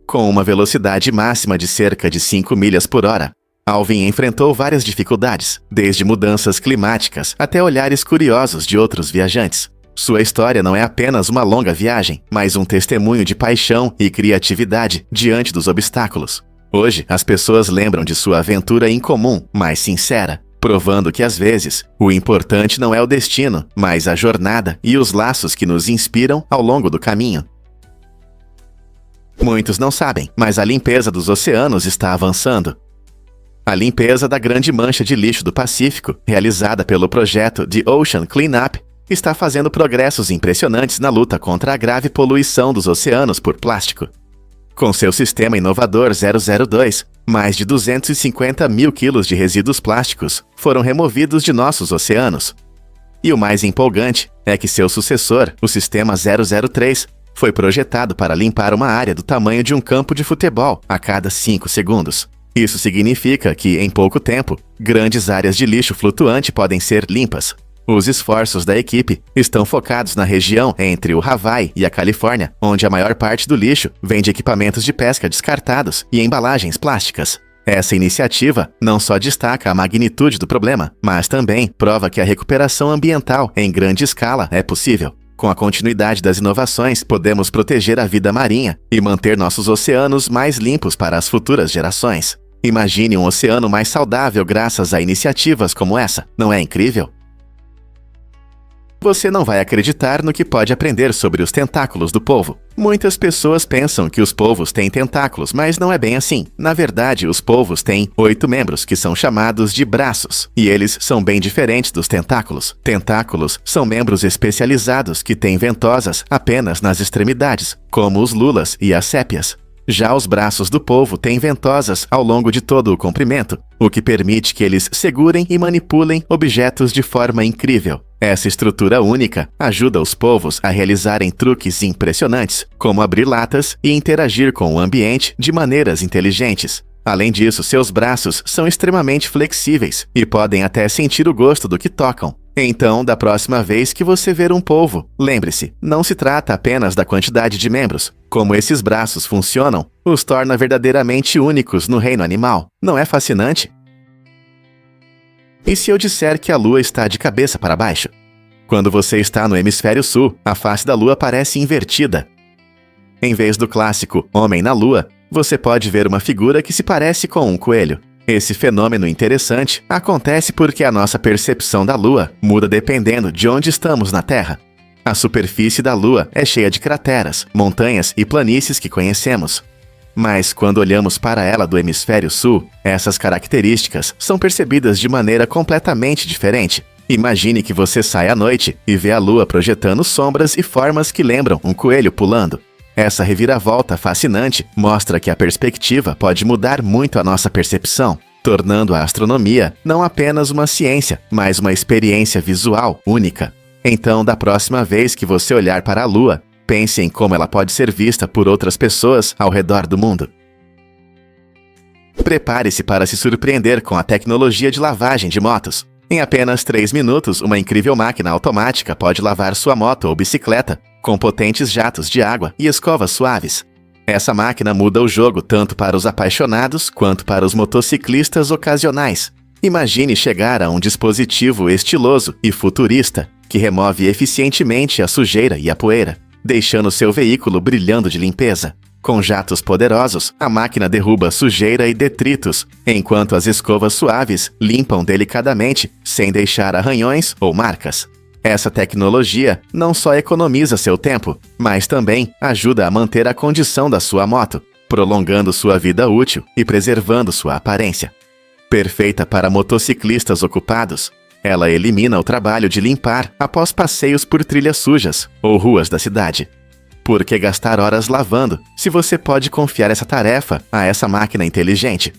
S1: Com uma velocidade máxima de cerca de 5 milhas por hora, Alvin enfrentou várias dificuldades, desde mudanças climáticas até olhares curiosos de outros viajantes. Sua história não é apenas uma longa viagem, mas um testemunho de paixão e criatividade diante dos obstáculos. Hoje, as pessoas lembram de sua aventura incomum, mas sincera, provando que às vezes, o importante não é o destino, mas a jornada e os laços que nos inspiram ao longo do caminho. Muitos não sabem, mas a limpeza dos oceanos está avançando. A limpeza da grande mancha de lixo do Pacífico, realizada pelo projeto The Ocean Cleanup, está fazendo progressos impressionantes na luta contra a grave poluição dos oceanos por plástico. Com seu sistema inovador 002, mais de 250 mil quilos de resíduos plásticos foram removidos de nossos oceanos. E o mais empolgante é que seu sucessor, o sistema 003, foi projetado para limpar uma área do tamanho de um campo de futebol a cada 5 segundos. Isso significa que, em pouco tempo, grandes áreas de lixo flutuante podem ser limpas. Os esforços da equipe estão focados na região entre o Hawaii e a Califórnia, onde a maior parte do lixo vem de equipamentos de pesca descartados e embalagens plásticas. Essa iniciativa não só destaca a magnitude do problema, mas também prova que a recuperação ambiental em grande escala é possível. Com a continuidade das inovações, podemos proteger a vida marinha e manter nossos oceanos mais limpos para as futuras gerações. Imagine um oceano mais saudável graças a iniciativas como essa, não é incrível? Você não vai acreditar no que pode aprender sobre os tentáculos do polvo. Muitas pessoas pensam que os polvos têm tentáculos, mas não é bem assim. Na verdade, os polvos têm 8 membros, que são chamados de braços, e eles são bem diferentes dos tentáculos. Tentáculos são membros especializados que têm ventosas apenas nas extremidades, como os lulas e as sépias. Já os braços do polvo têm ventosas ao longo de todo o comprimento, o que permite que eles segurem e manipulem objetos de forma incrível. Essa estrutura única ajuda os polvos a realizarem truques impressionantes, como abrir latas e interagir com o ambiente de maneiras inteligentes. Além disso, seus braços são extremamente flexíveis e podem até sentir o gosto do que tocam. Então, da próxima vez que você ver um polvo, lembre-se, não se trata apenas da quantidade de membros. Como esses braços funcionam, os torna verdadeiramente únicos no reino animal. Não é fascinante? E se eu disser que a Lua está de cabeça para baixo? Quando você está no hemisfério sul, a face da Lua parece invertida. Em vez do clássico Homem na Lua, você pode ver uma figura que se parece com um coelho. Esse fenômeno interessante acontece porque a nossa percepção da Lua muda dependendo de onde estamos na Terra. A superfície da Lua é cheia de crateras, montanhas e planícies que conhecemos. Mas quando olhamos para ela do hemisfério sul, essas características são percebidas de maneira completamente diferente. Imagine que você sai à noite e vê a Lua projetando sombras e formas que lembram um coelho pulando. Essa reviravolta fascinante mostra que a perspectiva pode mudar muito a nossa percepção, tornando a astronomia não apenas uma ciência, mas uma experiência visual única. Então, da próxima vez que você olhar para a Lua, pense em como ela pode ser vista por outras pessoas ao redor do mundo. Prepare-se para se surpreender com a tecnologia de lavagem de motos. Em apenas 3 minutos, uma incrível máquina automática pode lavar sua moto ou bicicleta com potentes jatos de água e escovas suaves. Essa máquina muda o jogo tanto para os apaixonados quanto para os motociclistas ocasionais. Imagine chegar a um dispositivo estiloso e futurista que remove eficientemente a sujeira e a poeira, deixando seu veículo brilhando de limpeza. Com jatos poderosos, a máquina derruba sujeira e detritos, enquanto as escovas suaves limpam delicadamente, sem deixar arranhões ou marcas. Essa tecnologia não só economiza seu tempo, mas também ajuda a manter a condição da sua moto, prolongando sua vida útil e preservando sua aparência. Perfeita para motociclistas ocupados, ela elimina o trabalho de limpar após passeios por trilhas sujas ou ruas da cidade. Por que gastar horas lavando, se você pode confiar essa tarefa a essa máquina inteligente?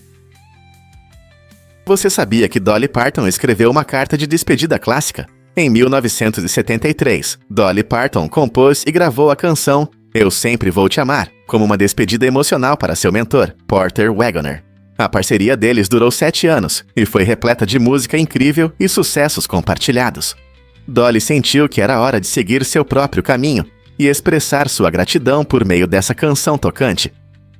S1: Você sabia que Dolly Parton escreveu uma carta de despedida clássica? Em 1973, Dolly Parton compôs e gravou a canção Eu Sempre Vou Te Amar, como uma despedida emocional para seu mentor, Porter Wagoner. A parceria deles durou 7 anos e foi repleta de música incrível e sucessos compartilhados. Dolly sentiu que era hora de seguir seu próprio caminho e expressar sua gratidão por meio dessa canção tocante.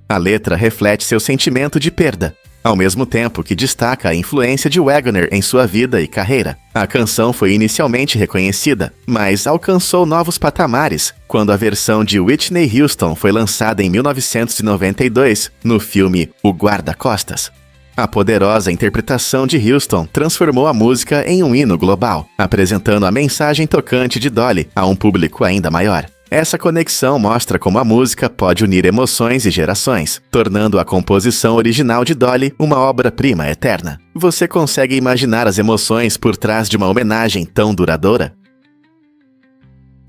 S1: A letra reflete seu sentimento de perda. ao mesmo tempo que destaca a influência de Wagoner em sua vida e carreira. A canção foi inicialmente reconhecida, mas alcançou novos patamares quando a versão de Whitney Houston foi lançada em 1992 no filme O Guarda-Costas. A poderosa interpretação de Houston transformou a música em um hino global, apresentando a mensagem tocante de Dolly a um público ainda maior. Essa conexão mostra como a música pode unir emoções e gerações, tornando a composição original de Dolly uma obra-prima eterna. Você consegue imaginar as emoções por trás de uma homenagem tão duradoura?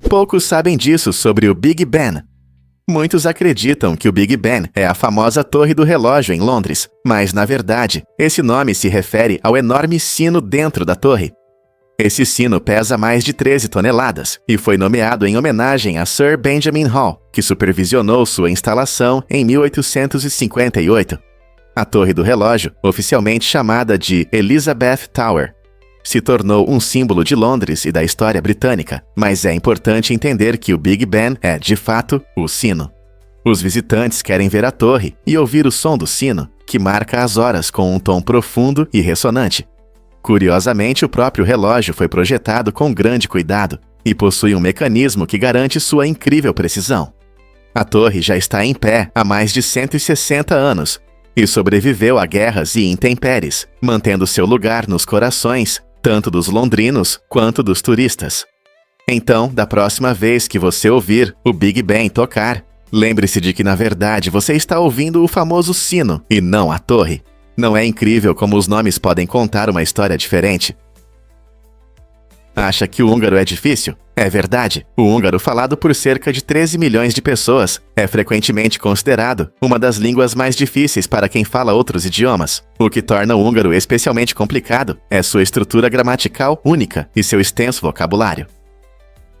S1: Poucos sabem disso sobre o Big Ben. Muitos acreditam que o Big Ben é a famosa Torre do Relógio em Londres, mas, na verdade, esse nome se refere ao enorme sino dentro da torre. Esse sino pesa mais de 13 toneladas e foi nomeado em homenagem a Sir Benjamin Hall, que supervisionou sua instalação em 1858. A Torre do Relógio, oficialmente chamada de Elizabeth Tower, se tornou um símbolo de Londres e da história britânica, mas é importante entender que o Big Ben é, de fato, o sino. Os visitantes querem ver a torre e ouvir o som do sino, que marca as horas com um tom profundo e ressonante. Curiosamente, o próprio relógio foi projetado com grande cuidado e possui um mecanismo que garante sua incrível precisão. A torre já está em pé há mais de 160 anos e sobreviveu a guerras e intempéries, mantendo seu lugar nos corações tanto dos londrinos quanto dos turistas. Então, da próxima vez que você ouvir o Big Ben tocar, lembre-se de que, na verdade, você está ouvindo o famoso sino e não a torre. Não é incrível como os nomes podem contar uma história diferente? Acha que o húngaro é difícil? É verdade. O húngaro, falado por cerca de 13 milhões de pessoas, é frequentemente considerado uma das línguas mais difíceis para quem fala outros idiomas. O que torna o húngaro especialmente complicado é sua estrutura gramatical única e seu extenso vocabulário.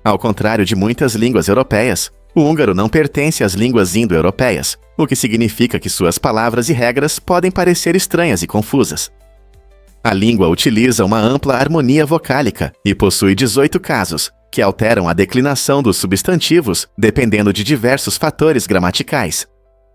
S1: Ao contrário de muitas línguas europeias, o húngaro não pertence às línguas indo-europeias, o que significa que suas palavras e regras podem parecer estranhas e confusas. A língua utiliza uma ampla harmonia vocálica e possui 18 casos, que alteram a declinação dos substantivos dependendo de diversos fatores gramaticais.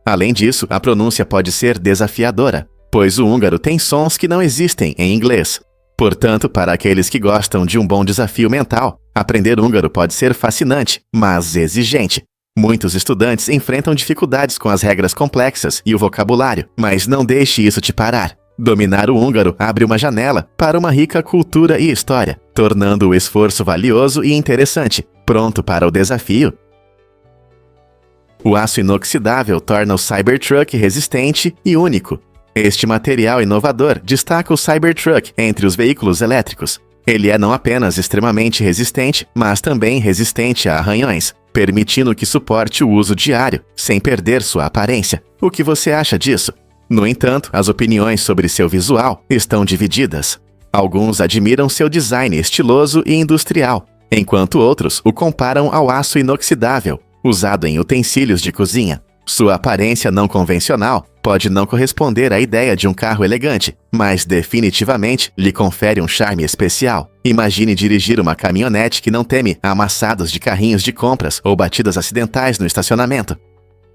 S1: Além disso, a pronúncia pode ser desafiadora, pois o húngaro tem sons que não existem em inglês. Portanto, para aqueles que gostam de um bom desafio mental, aprender húngaro pode ser fascinante, mas exigente. Muitos estudantes enfrentam dificuldades com as regras complexas e o vocabulário, mas não deixe isso te parar. Dominar o húngaro abre uma janela para uma rica cultura e história, tornando o esforço valioso e interessante. Pronto para o desafio? O aço inoxidável torna o Cybertruck resistente e único. Este material inovador destaca o Cybertruck entre os veículos elétricos. Ele é não apenas extremamente resistente, mas também resistente a arranhões, permitindo que suporte o uso diário, sem perder sua aparência. O que você acha disso? No entanto, as opiniões sobre seu visual estão divididas. Alguns admiram seu design estiloso e industrial, enquanto outros o comparam ao aço inoxidável, usado em utensílios de cozinha. Sua aparência não convencional pode não corresponder à ideia de um carro elegante, mas definitivamente lhe confere um charme especial. Imagine dirigir uma caminhonete que não teme amassados de carrinhos de compras ou batidas acidentais no estacionamento.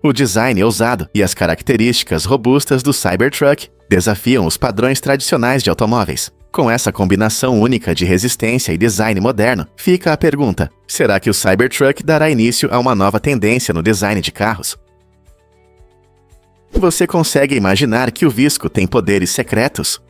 S1: O design ousado e as características robustas do Cybertruck desafiam os padrões tradicionais de automóveis. Com essa combinação única de resistência e design moderno, fica a pergunta: será que o Cybertruck dará início a uma nova tendência no design de carros? Você consegue imaginar que o visco tem poderes secretos?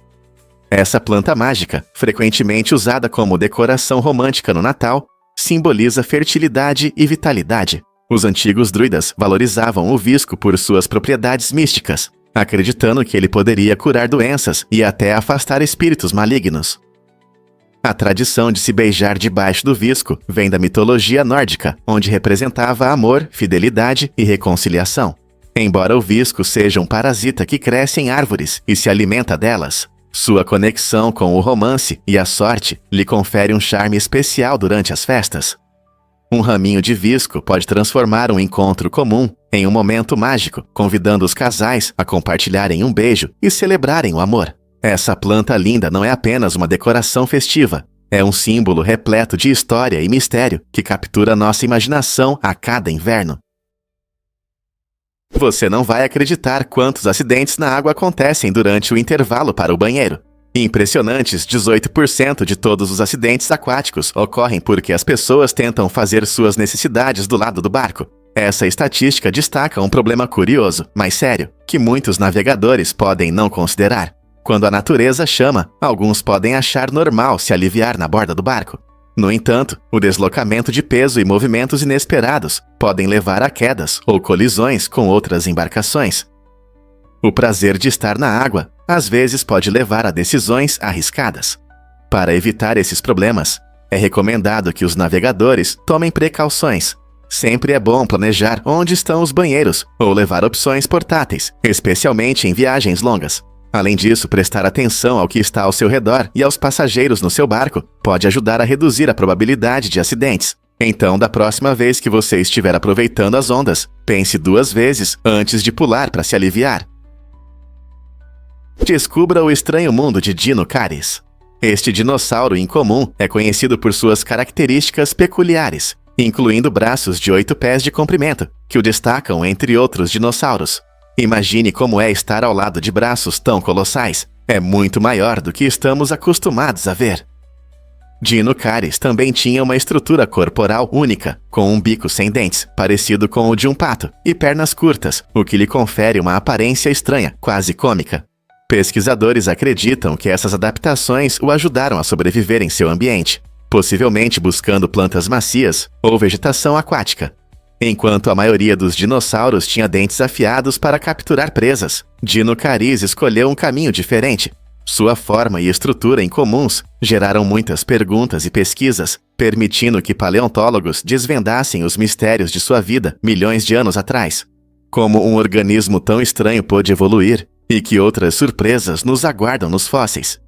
S1: Essa planta mágica, frequentemente usada como decoração romântica no Natal, simboliza fertilidade e vitalidade. Os antigos druidas valorizavam o visco por suas propriedades místicas, acreditando que ele poderia curar doenças e até afastar espíritos malignos. A tradição de se beijar debaixo do visco vem da mitologia nórdica, onde representava amor, fidelidade e reconciliação. Embora o visco seja um parasita que cresce em árvores e se alimenta delas, sua conexão com o romance e a sorte lhe confere um charme especial durante as festas. Um raminho de visco pode transformar um encontro comum em um momento mágico, convidando os casais a compartilharem um beijo e celebrarem o amor. Essa planta linda não é apenas uma decoração festiva, é um símbolo repleto de história e mistério que captura nossa imaginação a cada inverno. Você não vai acreditar quantos acidentes na água acontecem durante o intervalo para o banheiro. Impressionantes 18% de todos os acidentes aquáticos ocorrem porque as pessoas tentam fazer suas necessidades do lado do barco. Essa estatística destaca um problema curioso, mas sério, que muitos navegadores podem não considerar. Quando a natureza chama, alguns podem achar normal se aliviar na borda do barco. No entanto, o deslocamento de peso e movimentos inesperados podem levar a quedas ou colisões com outras embarcações. O prazer de estar na água, às vezes, pode levar a decisões arriscadas. Para evitar esses problemas, é recomendado que os navegadores tomem precauções. Sempre é bom planejar onde estão os banheiros ou levar opções portáteis, especialmente em viagens longas. Além disso, prestar atenção ao que está ao seu redor e aos passageiros no seu barco pode ajudar a reduzir a probabilidade de acidentes. Então, da próxima vez que você estiver aproveitando as ondas, pense 2 vezes antes de pular para se aliviar. Descubra o estranho mundo de Dino Caris. Este dinossauro incomum é conhecido por suas características peculiares, incluindo braços de 8 pés de comprimento, que o destacam entre outros dinossauros. Imagine como é estar ao lado de braços tão colossais. É muito maior do que estamos acostumados a ver. Dino Caris também tinha uma estrutura corporal única, com um bico sem dentes, parecido com o de um pato, e pernas curtas, o que lhe confere uma aparência estranha, quase cômica. Pesquisadores acreditam que essas adaptações o ajudaram a sobreviver em seu ambiente, possivelmente buscando plantas macias ou vegetação aquática. Enquanto a maioria dos dinossauros tinha dentes afiados para capturar presas, Dino Caris escolheu um caminho diferente. Sua forma e estrutura incomuns geraram muitas perguntas e pesquisas, permitindo que paleontólogos desvendassem os mistérios de sua vida milhões de anos atrás. Como um organismo tão estranho pôde evoluir, e que outras surpresas nos aguardam nos fósseis.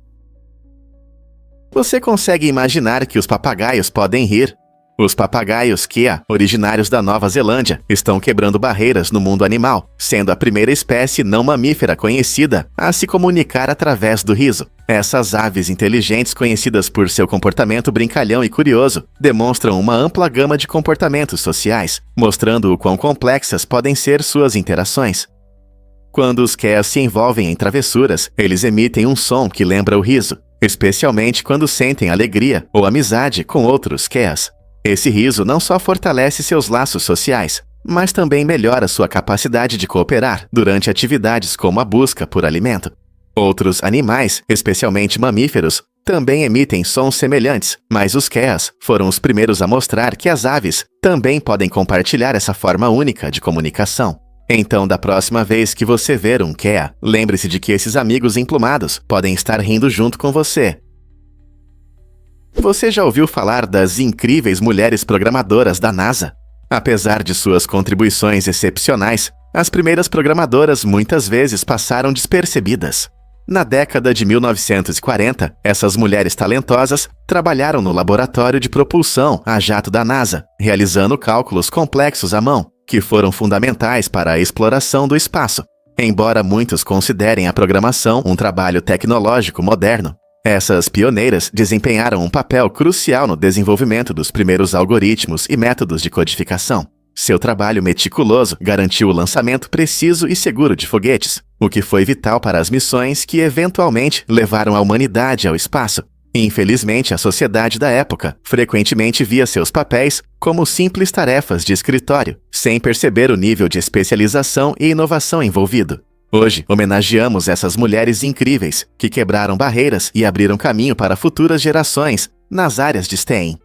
S1: Você consegue imaginar que os papagaios podem rir? Os papagaios Kea, originários da Nova Zelândia, estão quebrando barreiras no mundo animal, sendo a primeira espécie não mamífera conhecida a se comunicar através do riso. Essas aves inteligentes, conhecidas por seu comportamento brincalhão e curioso, demonstram uma ampla gama de comportamentos sociais, mostrando o quão complexas podem ser suas interações. Quando os Keas se envolvem em travessuras, eles emitem um som que lembra o riso, especialmente quando sentem alegria ou amizade com outros Keas. Esse riso não só fortalece seus laços sociais, mas também melhora sua capacidade de cooperar durante atividades como a busca por alimento. Outros animais, especialmente mamíferos, também emitem sons semelhantes, mas os Keas foram os primeiros a mostrar que as aves também podem compartilhar essa forma única de comunicação. Então, da próxima vez que você ver um Kea, lembre-se de que esses amigos emplumados podem estar rindo junto com você. Você já ouviu falar das incríveis mulheres programadoras da NASA? Apesar de suas contribuições excepcionais, as primeiras programadoras muitas vezes passaram despercebidas. Na década de 1940, essas mulheres talentosas trabalharam no laboratório de propulsão a jato da NASA, realizando cálculos complexos à mão, que foram fundamentais para a exploração do espaço. Embora muitos considerem a programação um trabalho tecnológico moderno, essas pioneiras desempenharam um papel crucial no desenvolvimento dos primeiros algoritmos e métodos de codificação. Seu trabalho meticuloso garantiu o lançamento preciso e seguro de foguetes, o que foi vital para as missões que eventualmente levaram a humanidade ao espaço. Infelizmente, a sociedade da época frequentemente via seus papéis como simples tarefas de escritório, sem perceber o nível de especialização e inovação envolvido. Hoje, homenageamos essas mulheres incríveis que quebraram barreiras e abriram caminho para futuras gerações nas áreas de STEM.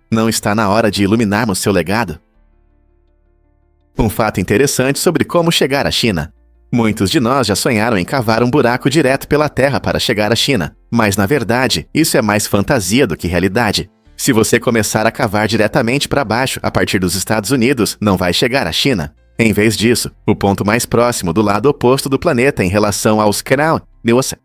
S1: Não está na hora de iluminarmos seu legado? Um fato interessante sobre como chegar à China. Muitos de nós já sonharam em cavar um buraco direto pela Terra para chegar à China, mas na verdade, isso é mais fantasia do que realidade. Se você começar a cavar diretamente para baixo a partir dos Estados Unidos, não vai chegar à China. Em vez disso, o ponto mais próximo do lado oposto do planeta em relação aos canais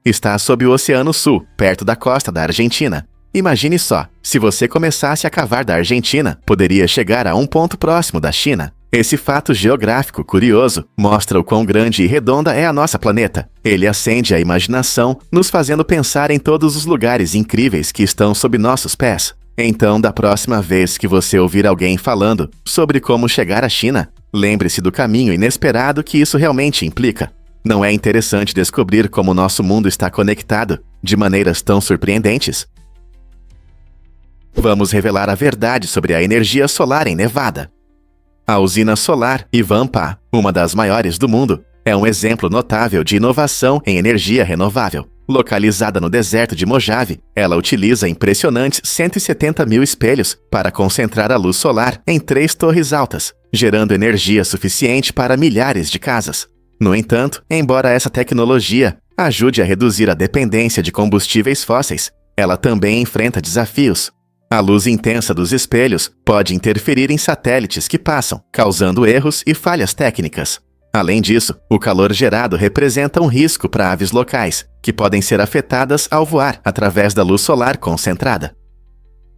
S1: está sob o Oceano Sul, perto da costa da Argentina. Imagine só, se você começasse a cavar da Argentina, poderia chegar a um ponto próximo da China. Esse fato geográfico curioso mostra o quão grande e redonda é a nossa planeta. Ele acende a imaginação, nos fazendo pensar em todos os lugares incríveis que estão sob nossos pés. Então, da próxima vez que você ouvir alguém falando sobre como chegar à China, Lembre-se do caminho inesperado que isso realmente implica. Não é interessante descobrir como nosso mundo está conectado de maneiras tão surpreendentes? Vamos revelar a verdade sobre a energia solar em Nevada. A usina solar Ivanpah, uma das maiores do mundo, é um exemplo notável de inovação em energia renovável. Localizada no deserto de Mojave, ela utiliza impressionantes 170 mil espelhos para concentrar a luz solar em 3 torres altas, gerando energia suficiente para milhares de casas. No entanto, embora essa tecnologia ajude a reduzir a dependência de combustíveis fósseis, ela também enfrenta desafios. A luz intensa dos espelhos pode interferir em satélites que passam, causando erros e falhas técnicas. Além disso, o calor gerado representa um risco para aves locais, que podem ser afetadas ao voar através da luz solar concentrada.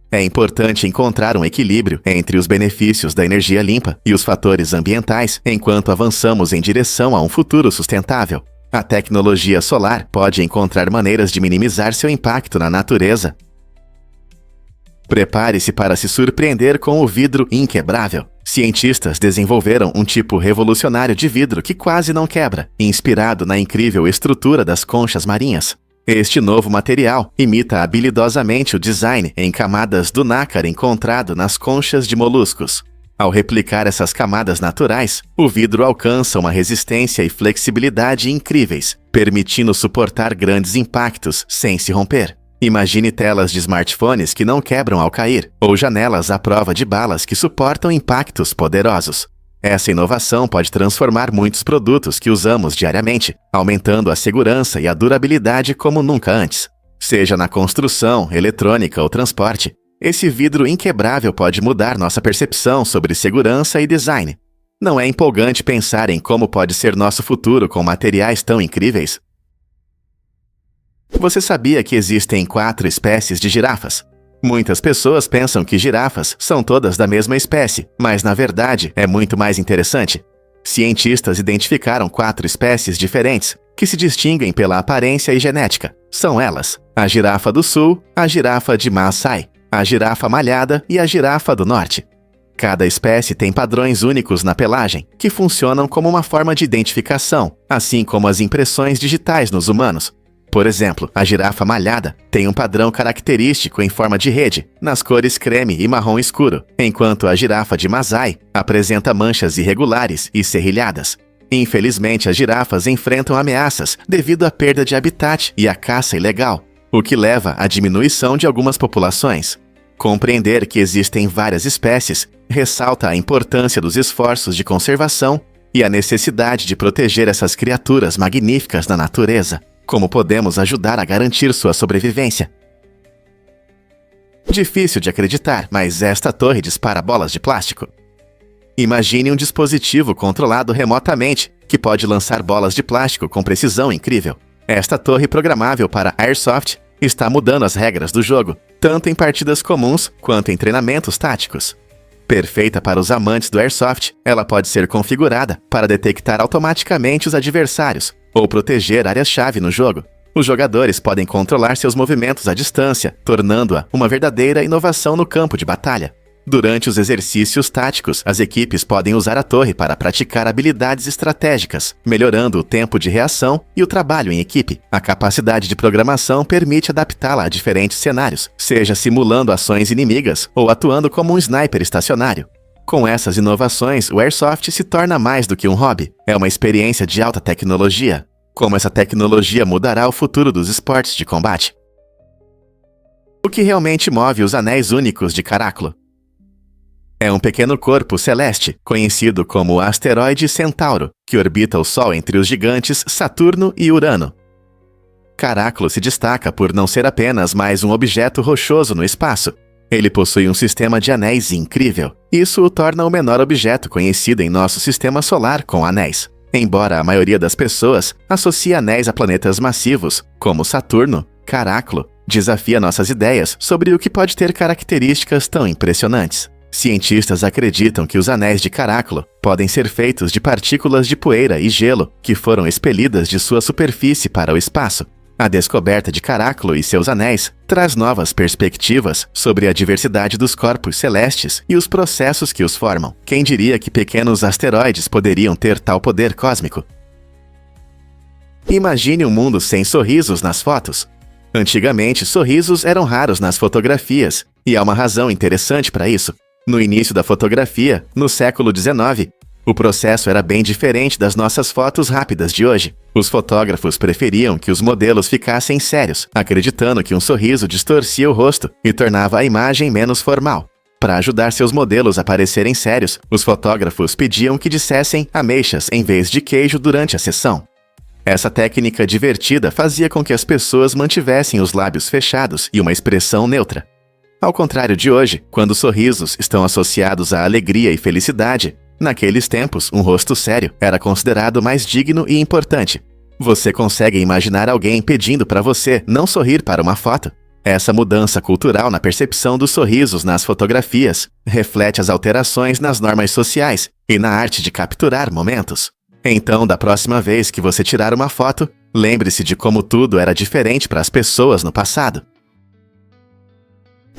S1: É importante encontrar um equilíbrio entre os benefícios da energia limpa e os fatores ambientais enquanto avançamos em direção a um futuro sustentável. A tecnologia solar pode encontrar maneiras de minimizar seu impacto na natureza. Prepare-se para se surpreender com o vidro inquebrável. Cientistas desenvolveram um tipo revolucionário de vidro que quase não quebra, inspirado na incrível estrutura das conchas marinhas. Este novo material imita habilidosamente o design em camadas do nácar encontrado nas conchas de moluscos. Ao replicar essas camadas naturais, o vidro alcança uma resistência e flexibilidade incríveis, permitindo suportar grandes impactos sem se romper. Imagine telas de smartphones que não quebram ao cair, ou janelas à prova de balas que suportam impactos poderosos. Essa inovação pode transformar muitos produtos que usamos diariamente, aumentando a segurança e a durabilidade como nunca antes. Seja na construção, eletrônica ou transporte, esse vidro inquebrável pode mudar nossa percepção sobre segurança e design. Não é empolgante pensar em como pode ser nosso futuro com materiais tão incríveis? Você sabia que existem 4 espécies de girafas? Muitas pessoas pensam que girafas são todas da mesma espécie, mas na verdade é muito mais interessante. Cientistas identificaram 4 espécies diferentes, que se distinguem pela aparência e genética. São elas: a girafa do sul, a girafa de Maasai, a girafa malhada e a girafa do norte. Cada espécie tem padrões únicos na pelagem, que funcionam como uma forma de identificação, assim como as impressões digitais nos humanos. Por exemplo, a girafa malhada tem um padrão característico em forma de rede, nas cores creme e marrom escuro, enquanto a girafa de Maasai apresenta manchas irregulares e serrilhadas. Infelizmente, as girafas enfrentam ameaças devido à perda de habitat e à caça ilegal, o que leva à diminuição de algumas populações. Compreender que existem várias espécies ressalta a importância dos esforços de conservação e a necessidade de proteger essas criaturas magníficas da natureza. Como podemos ajudar a garantir sua sobrevivência? Difícil de acreditar, mas esta torre dispara bolas de plástico. Imagine um dispositivo controlado remotamente que pode lançar bolas de plástico com precisão incrível. Esta torre programável para Airsoft está mudando as regras do jogo, tanto em partidas comuns quanto em treinamentos táticos. Perfeita para os amantes do Airsoft, ela pode ser configurada para detectar automaticamente os adversários ou proteger áreas-chave no jogo. Os jogadores podem controlar seus movimentos à distância, tornando-a uma verdadeira inovação no campo de batalha. Durante os exercícios táticos, as equipes podem usar a torre para praticar habilidades estratégicas, melhorando o tempo de reação e o trabalho em equipe. A capacidade de programação permite adaptá-la a diferentes cenários, seja simulando ações inimigas ou atuando como um sniper estacionário. Com essas inovações, o Airsoft se torna mais do que um hobby. É uma experiência de alta tecnologia. Como essa tecnologia mudará o futuro dos esportes de combate? O que realmente move os anéis únicos de Caráculo? É um pequeno corpo celeste, conhecido como asteroide Centauro, que orbita o Sol entre os gigantes Saturno e Urano. Caráculo se destaca por não ser apenas mais um objeto rochoso no espaço. Ele possui um sistema de anéis incrível. Isso o torna o menor objeto conhecido em nosso sistema solar com anéis. Embora a maioria das pessoas associe anéis a planetas massivos, como Saturno, Caráculo desafia nossas ideias sobre o que pode ter características tão impressionantes. Cientistas acreditam que os anéis de Caráculo podem ser feitos de partículas de poeira e gelo que foram expelidas de sua superfície para o espaço. A descoberta de Caráculo e seus anéis traz novas perspectivas sobre a diversidade dos corpos celestes e os processos que os formam. Quem diria que pequenos asteroides poderiam ter tal poder cósmico? Imagine um mundo sem sorrisos nas fotos. Antigamente, sorrisos eram raros nas fotografias, e há uma razão interessante para isso. No início da fotografia, no século XIX, o processo era bem diferente das nossas fotos rápidas de hoje. Os fotógrafos preferiam que os modelos ficassem sérios, acreditando que um sorriso distorcia o rosto e tornava a imagem menos formal. Para ajudar seus modelos a parecerem sérios, os fotógrafos pediam que dissessem ameixas em vez de queijo durante a sessão. Essa técnica divertida fazia com que as pessoas mantivessem os lábios fechados e uma expressão neutra. Ao contrário de hoje, quando sorrisos estão associados à alegria e felicidade, naqueles tempos, um rosto sério era considerado mais digno e importante. Você consegue imaginar alguém pedindo para você não sorrir para uma foto? Essa mudança cultural na percepção dos sorrisos nas fotografias reflete as alterações nas normas sociais e na arte de capturar momentos. Então, da próxima vez que você tirar uma foto, lembre-se de como tudo era diferente para as pessoas no passado.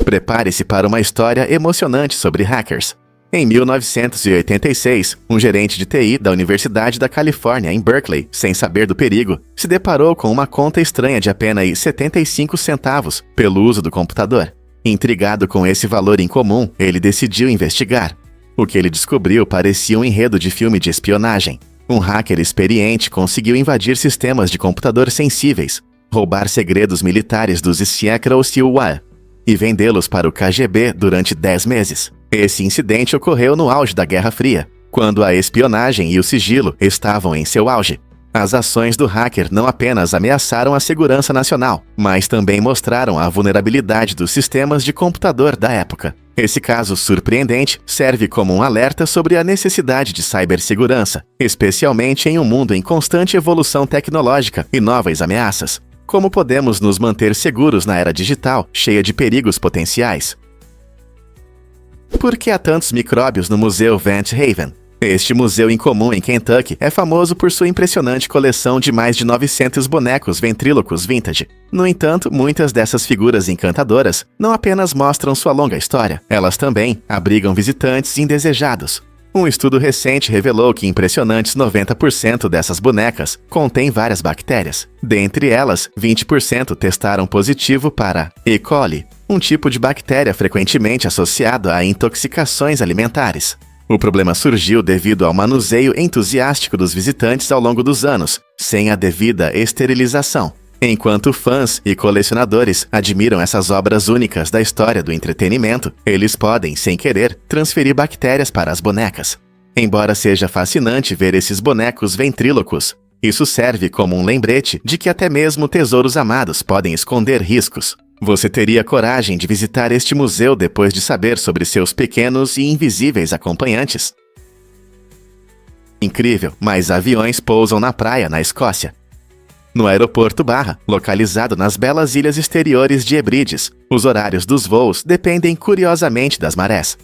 S1: Prepare-se para uma história emocionante sobre hackers. Em 1986, um gerente de TI da Universidade da Califórnia, em Berkeley, sem saber do perigo, se deparou com uma conta estranha de apenas 75 centavos pelo uso do computador. Intrigado com esse valor incomum, ele decidiu investigar. O que ele descobriu parecia um enredo de filme de espionagem. Um hacker experiente conseguiu invadir sistemas de computador sensíveis, roubar segredos militares dos Secret e vendê-los para o KGB durante 10 meses. Esse incidente ocorreu no auge da Guerra Fria, quando a espionagem e o sigilo estavam em seu auge. As ações do hacker não apenas ameaçaram a segurança nacional, mas também mostraram a vulnerabilidade dos sistemas de computador da época. Esse caso surpreendente serve como um alerta sobre a necessidade de cibersegurança, especialmente em um mundo em constante evolução tecnológica e novas ameaças. Como podemos nos manter seguros na era digital, cheia de perigos potenciais? Por que há tantos micróbios no Museu Van Haven? Este museu incomum em Kentucky é famoso por sua impressionante coleção de mais de 900 bonecos ventrílocos vintage. No entanto, muitas dessas figuras encantadoras não apenas mostram sua longa história, elas também abrigam visitantes indesejados. Um estudo recente revelou que impressionantes 90% dessas bonecas contêm várias bactérias. Dentre elas, 20% testaram positivo para E. coli, um tipo de bactéria frequentemente associado a intoxicações alimentares. O problema surgiu devido ao manuseio entusiástico dos visitantes ao longo dos anos, sem a devida esterilização. Enquanto fãs e colecionadores admiram essas obras únicas da história do entretenimento, eles podem, sem querer, transferir bactérias para as bonecas. Embora seja fascinante ver esses bonecos ventrílocos, isso serve como um lembrete de que até mesmo tesouros amados podem esconder riscos. Você teria coragem de visitar este museu depois de saber sobre seus pequenos e invisíveis acompanhantes? Incrível, mas aviões pousam na praia, na Escócia. No aeroporto Barra, localizado nas belas ilhas exteriores de Hebrides, os horários dos voos dependem curiosamente das marés.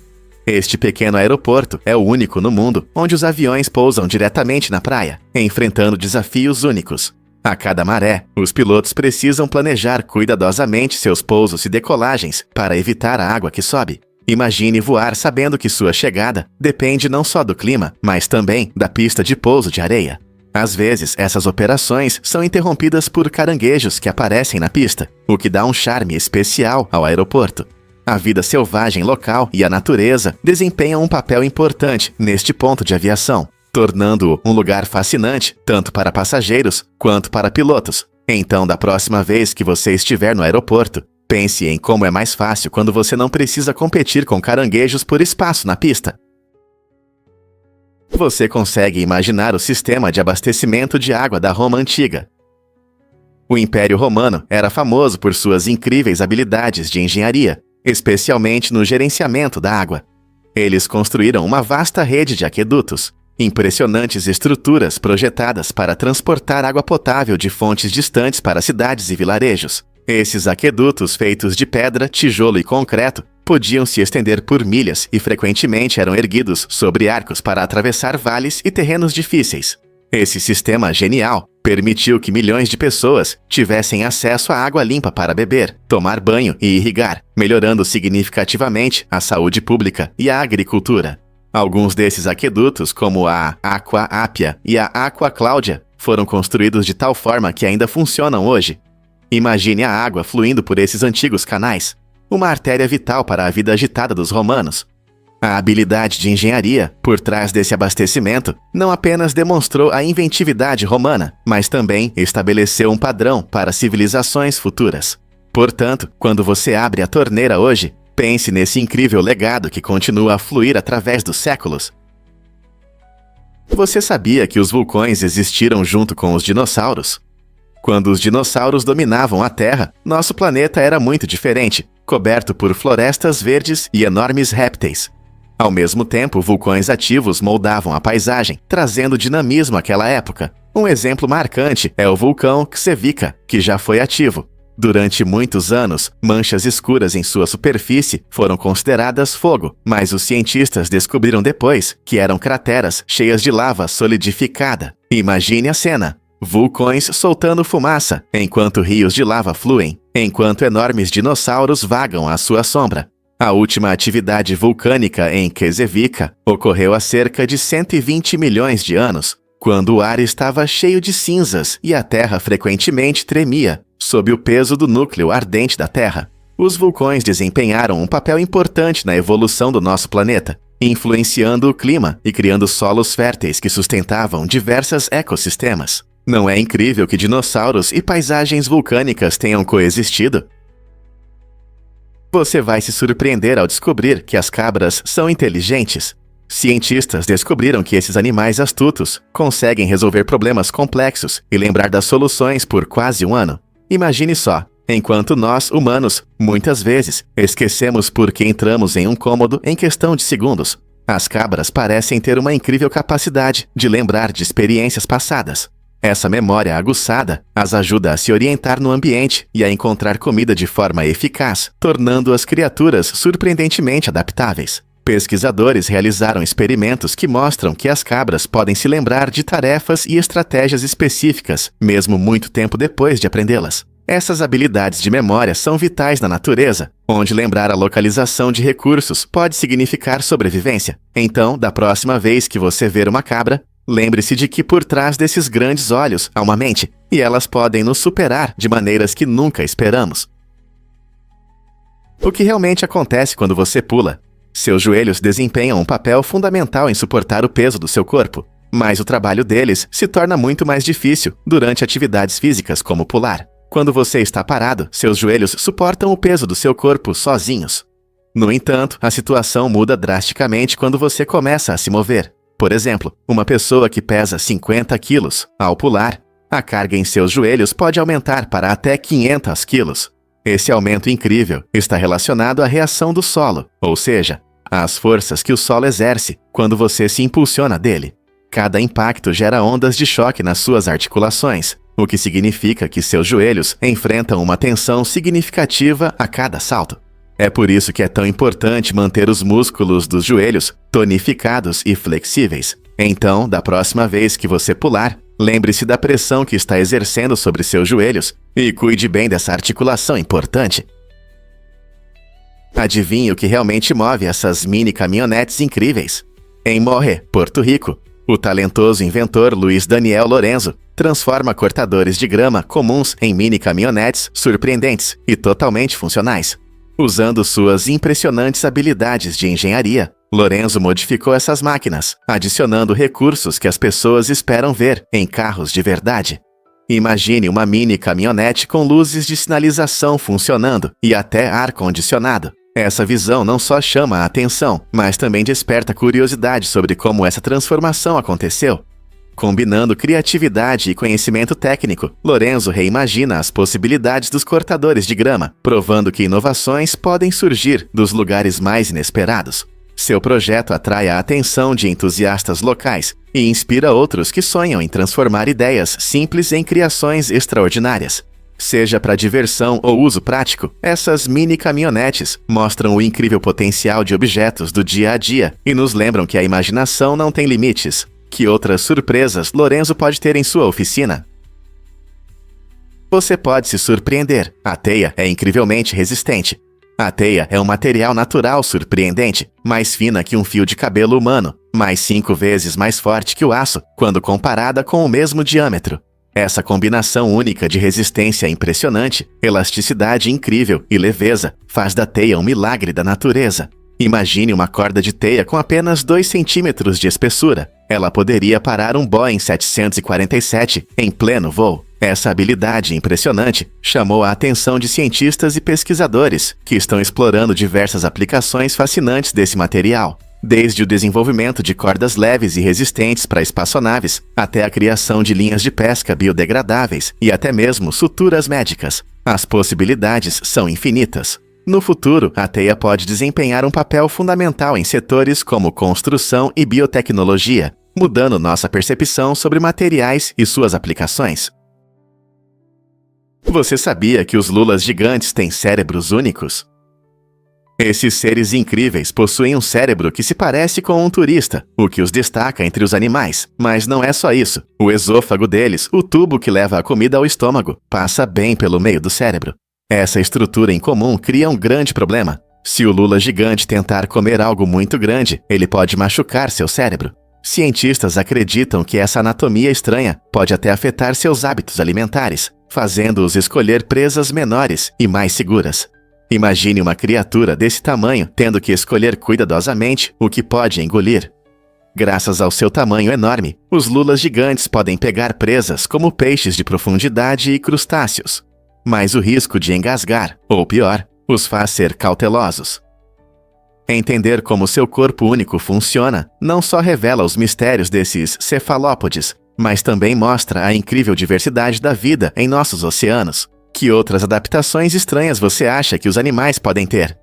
S1: Este pequeno aeroporto é o único no mundo onde os aviões pousam diretamente na praia, enfrentando desafios únicos. A cada maré, os pilotos precisam planejar cuidadosamente seus pousos e decolagens para evitar a água que sobe. Imagine voar sabendo que sua chegada depende não só do clima, mas também da pista de pouso de areia. Às vezes, essas operações são interrompidas por caranguejos que aparecem na pista, o que dá um charme especial ao aeroporto. A vida selvagem local e a natureza desempenham um papel importante neste ponto de aviação, tornando-o um lugar fascinante tanto para passageiros quanto para pilotos. Então, da próxima vez que você estiver no aeroporto, pense em como é mais fácil quando você não precisa competir com caranguejos por espaço na pista. Você consegue imaginar o sistema de abastecimento de água da Roma antiga. O Império Romano era famoso por suas incríveis habilidades de engenharia, especialmente no gerenciamento da água. Eles construíram uma vasta rede de aquedutos, impressionantes estruturas projetadas para transportar água potável de fontes distantes para cidades e vilarejos. Esses aquedutos feitos de pedra, tijolo e concreto podiam se estender por milhas e frequentemente eram erguidos sobre arcos para atravessar vales e terrenos difíceis. Esse sistema genial Permitiu que milhões de pessoas tivessem acesso à água limpa para beber, tomar banho e irrigar, melhorando significativamente a saúde pública e a agricultura. Alguns desses aquedutos, como a Aqua Appia e a Aqua Claudia, foram construídos de tal forma que ainda funcionam hoje. Imagine a água fluindo por esses antigos canais, uma artéria vital para a vida agitada dos romanos. A habilidade de engenharia por trás desse abastecimento não apenas demonstrou a inventividade romana, mas também estabeleceu um padrão para civilizações futuras. Portanto, quando você abre a torneira hoje, pense nesse incrível legado que continua a fluir através dos séculos. Você sabia que os vulcões existiram junto com os dinossauros? Quando os dinossauros dominavam a Terra, nosso planeta era muito diferente, coberto por florestas verdes e enormes répteis. Ao mesmo tempo, vulcões ativos moldavam a paisagem, trazendo dinamismo àquela época. Um exemplo marcante é o vulcão Křevica, que já foi ativo. Durante muitos anos, manchas escuras em sua superfície foram consideradas fogo, mas os cientistas descobriram depois que eram crateras cheias de lava solidificada. Imagine a cena: vulcões soltando fumaça, enquanto rios de lava fluem, enquanto enormes dinossauros vagam à sua sombra. A última atividade vulcânica em Křevica ocorreu há cerca de 120 milhões de anos, quando o ar estava cheio de cinzas e a Terra frequentemente tremia, sob o peso do núcleo ardente da Terra. Os vulcões desempenharam um papel importante na evolução do nosso planeta, influenciando o clima e criando solos férteis que sustentavam diversos ecossistemas. Não é incrível que dinossauros e paisagens vulcânicas tenham coexistido? Você vai se surpreender ao descobrir que as cabras são inteligentes. Cientistas descobriram que esses animais astutos conseguem resolver problemas complexos e lembrar das soluções por quase um ano. Imagine só, enquanto nós, humanos, muitas vezes esquecemos por que entramos em um cômodo em questão de segundos. As cabras parecem ter uma incrível capacidade de lembrar de experiências passadas. Essa memória aguçada as ajuda a se orientar no ambiente e a encontrar comida de forma eficaz, tornando as criaturas surpreendentemente adaptáveis. Pesquisadores realizaram experimentos que mostram que as cabras podem se lembrar de tarefas e estratégias específicas, mesmo muito tempo depois de aprendê-las. Essas habilidades de memória são vitais na natureza, onde lembrar a localização de recursos pode significar sobrevivência. Então, da próxima vez que você ver uma cabra, lembre-se de que por trás desses grandes olhos há uma mente, e elas podem nos superar de maneiras que nunca esperamos. O que realmente acontece quando você pula? Seus joelhos desempenham um papel fundamental em suportar o peso do seu corpo, mas o trabalho deles se torna muito mais difícil durante atividades físicas como pular. Quando você está parado, seus joelhos suportam o peso do seu corpo sozinhos. No entanto, a situação muda drasticamente quando você começa a se mover. Por exemplo, uma pessoa que pesa 50 quilos, ao pular, a carga em seus joelhos pode aumentar para até 500 quilos. Esse aumento incrível está relacionado à reação do solo, ou seja, às forças que o solo exerce quando você se impulsiona dele. Cada impacto gera ondas de choque nas suas articulações, o que significa que seus joelhos enfrentam uma tensão significativa a cada salto. É por isso que é tão importante manter os músculos dos joelhos tonificados e flexíveis. Então, da próxima vez que você pular, lembre-se da pressão que está exercendo sobre seus joelhos e cuide bem dessa articulação importante. Adivinhe o que realmente move essas mini caminhonetes incríveis? Em Morre, Porto Rico, o talentoso inventor Luiz Daniel Lorenzo transforma cortadores de grama comuns em mini caminhonetes surpreendentes e totalmente funcionais. Usando suas impressionantes habilidades de engenharia, Lorenzo modificou essas máquinas, adicionando recursos que as pessoas esperam ver em carros de verdade. Imagine uma mini caminhonete com luzes de sinalização funcionando e até ar-condicionado. Essa visão não só chama a atenção, mas também desperta curiosidade sobre como essa transformação aconteceu. Combinando criatividade e conhecimento técnico, Lorenzo reimagina as possibilidades dos cortadores de grama, provando que inovações podem surgir dos lugares mais inesperados. Seu projeto atrai a atenção de entusiastas locais e inspira outros que sonham em transformar ideias simples em criações extraordinárias. Seja para diversão ou uso prático, essas mini caminhonetes mostram o incrível potencial de objetos do dia a dia e nos lembram que a imaginação não tem limites. Que outras surpresas Lorenzo pode ter em sua oficina? Você pode se surpreender. A teia é incrivelmente resistente. A teia é um material natural surpreendente, mais fina que um fio de cabelo humano, mais 5 vezes mais forte que o aço, quando comparada com o mesmo diâmetro. Essa combinação única de resistência impressionante, elasticidade incrível e leveza faz da teia um milagre da natureza. Imagine uma corda de teia com apenas 2 centímetros de espessura. Ela poderia parar um Boeing 747 em pleno voo. Essa habilidade impressionante chamou a atenção de cientistas e pesquisadores que estão explorando diversas aplicações fascinantes desse material, desde o desenvolvimento de cordas leves e resistentes para espaçonaves, até a criação de linhas de pesca biodegradáveis e até mesmo suturas médicas. As possibilidades são infinitas. No futuro, a teia pode desempenhar um papel fundamental em setores como construção e biotecnologia, mudando nossa percepção sobre materiais e suas aplicações. Você sabia que os lulas gigantes têm cérebros únicos? Esses seres incríveis possuem um cérebro que se parece com um turista, o que os destaca entre os animais. Mas não é só isso. O esôfago deles, o tubo que leva a comida ao estômago, passa bem pelo meio do cérebro. Essa estrutura em comum cria um grande problema. Se o lula gigante tentar comer algo muito grande, ele pode machucar seu cérebro. Cientistas acreditam que essa anatomia estranha pode até afetar seus hábitos alimentares, fazendo-os escolher presas menores e mais seguras. Imagine uma criatura desse tamanho tendo que escolher cuidadosamente o que pode engolir. Graças ao seu tamanho enorme, os lulas gigantes podem pegar presas como peixes de profundidade e crustáceos. Mas o risco de engasgar, ou pior, os faz ser cautelosos. Entender como seu corpo único funciona não só revela os mistérios desses cefalópodes, mas também mostra a incrível diversidade da vida em nossos oceanos. Que outras adaptações estranhas você acha que os animais podem ter?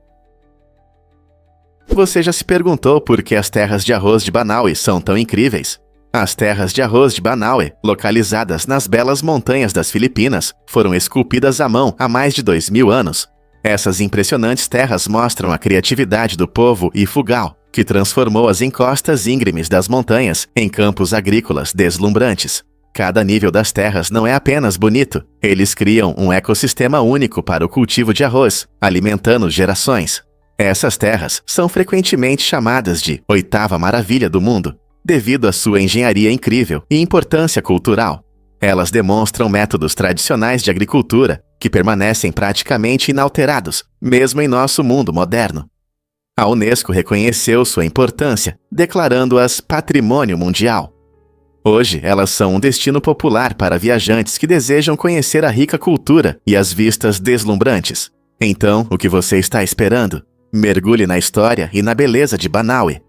S1: Você já se perguntou por que as terras de arroz de Banaue são tão incríveis? As terras de arroz de Banaue, localizadas nas belas montanhas das Filipinas, foram esculpidas à mão há mais de 2000 anos. Essas impressionantes terras mostram a criatividade do povo Ifugao, que transformou as encostas íngremes das montanhas em campos agrícolas deslumbrantes. Cada nível das terras não é apenas bonito, eles criam um ecossistema único para o cultivo de arroz, alimentando gerações. Essas terras são frequentemente chamadas de Oitava Maravilha do Mundo, devido à sua engenharia incrível e importância cultural. Elas demonstram métodos tradicionais de agricultura que permanecem praticamente inalterados, mesmo em nosso mundo moderno. A Unesco reconheceu sua importância, declarando-as Patrimônio Mundial. Hoje, elas são um destino popular para viajantes que desejam conhecer a rica cultura e as vistas deslumbrantes. Então, o que você está esperando? Mergulhe na história e na beleza de Banaue.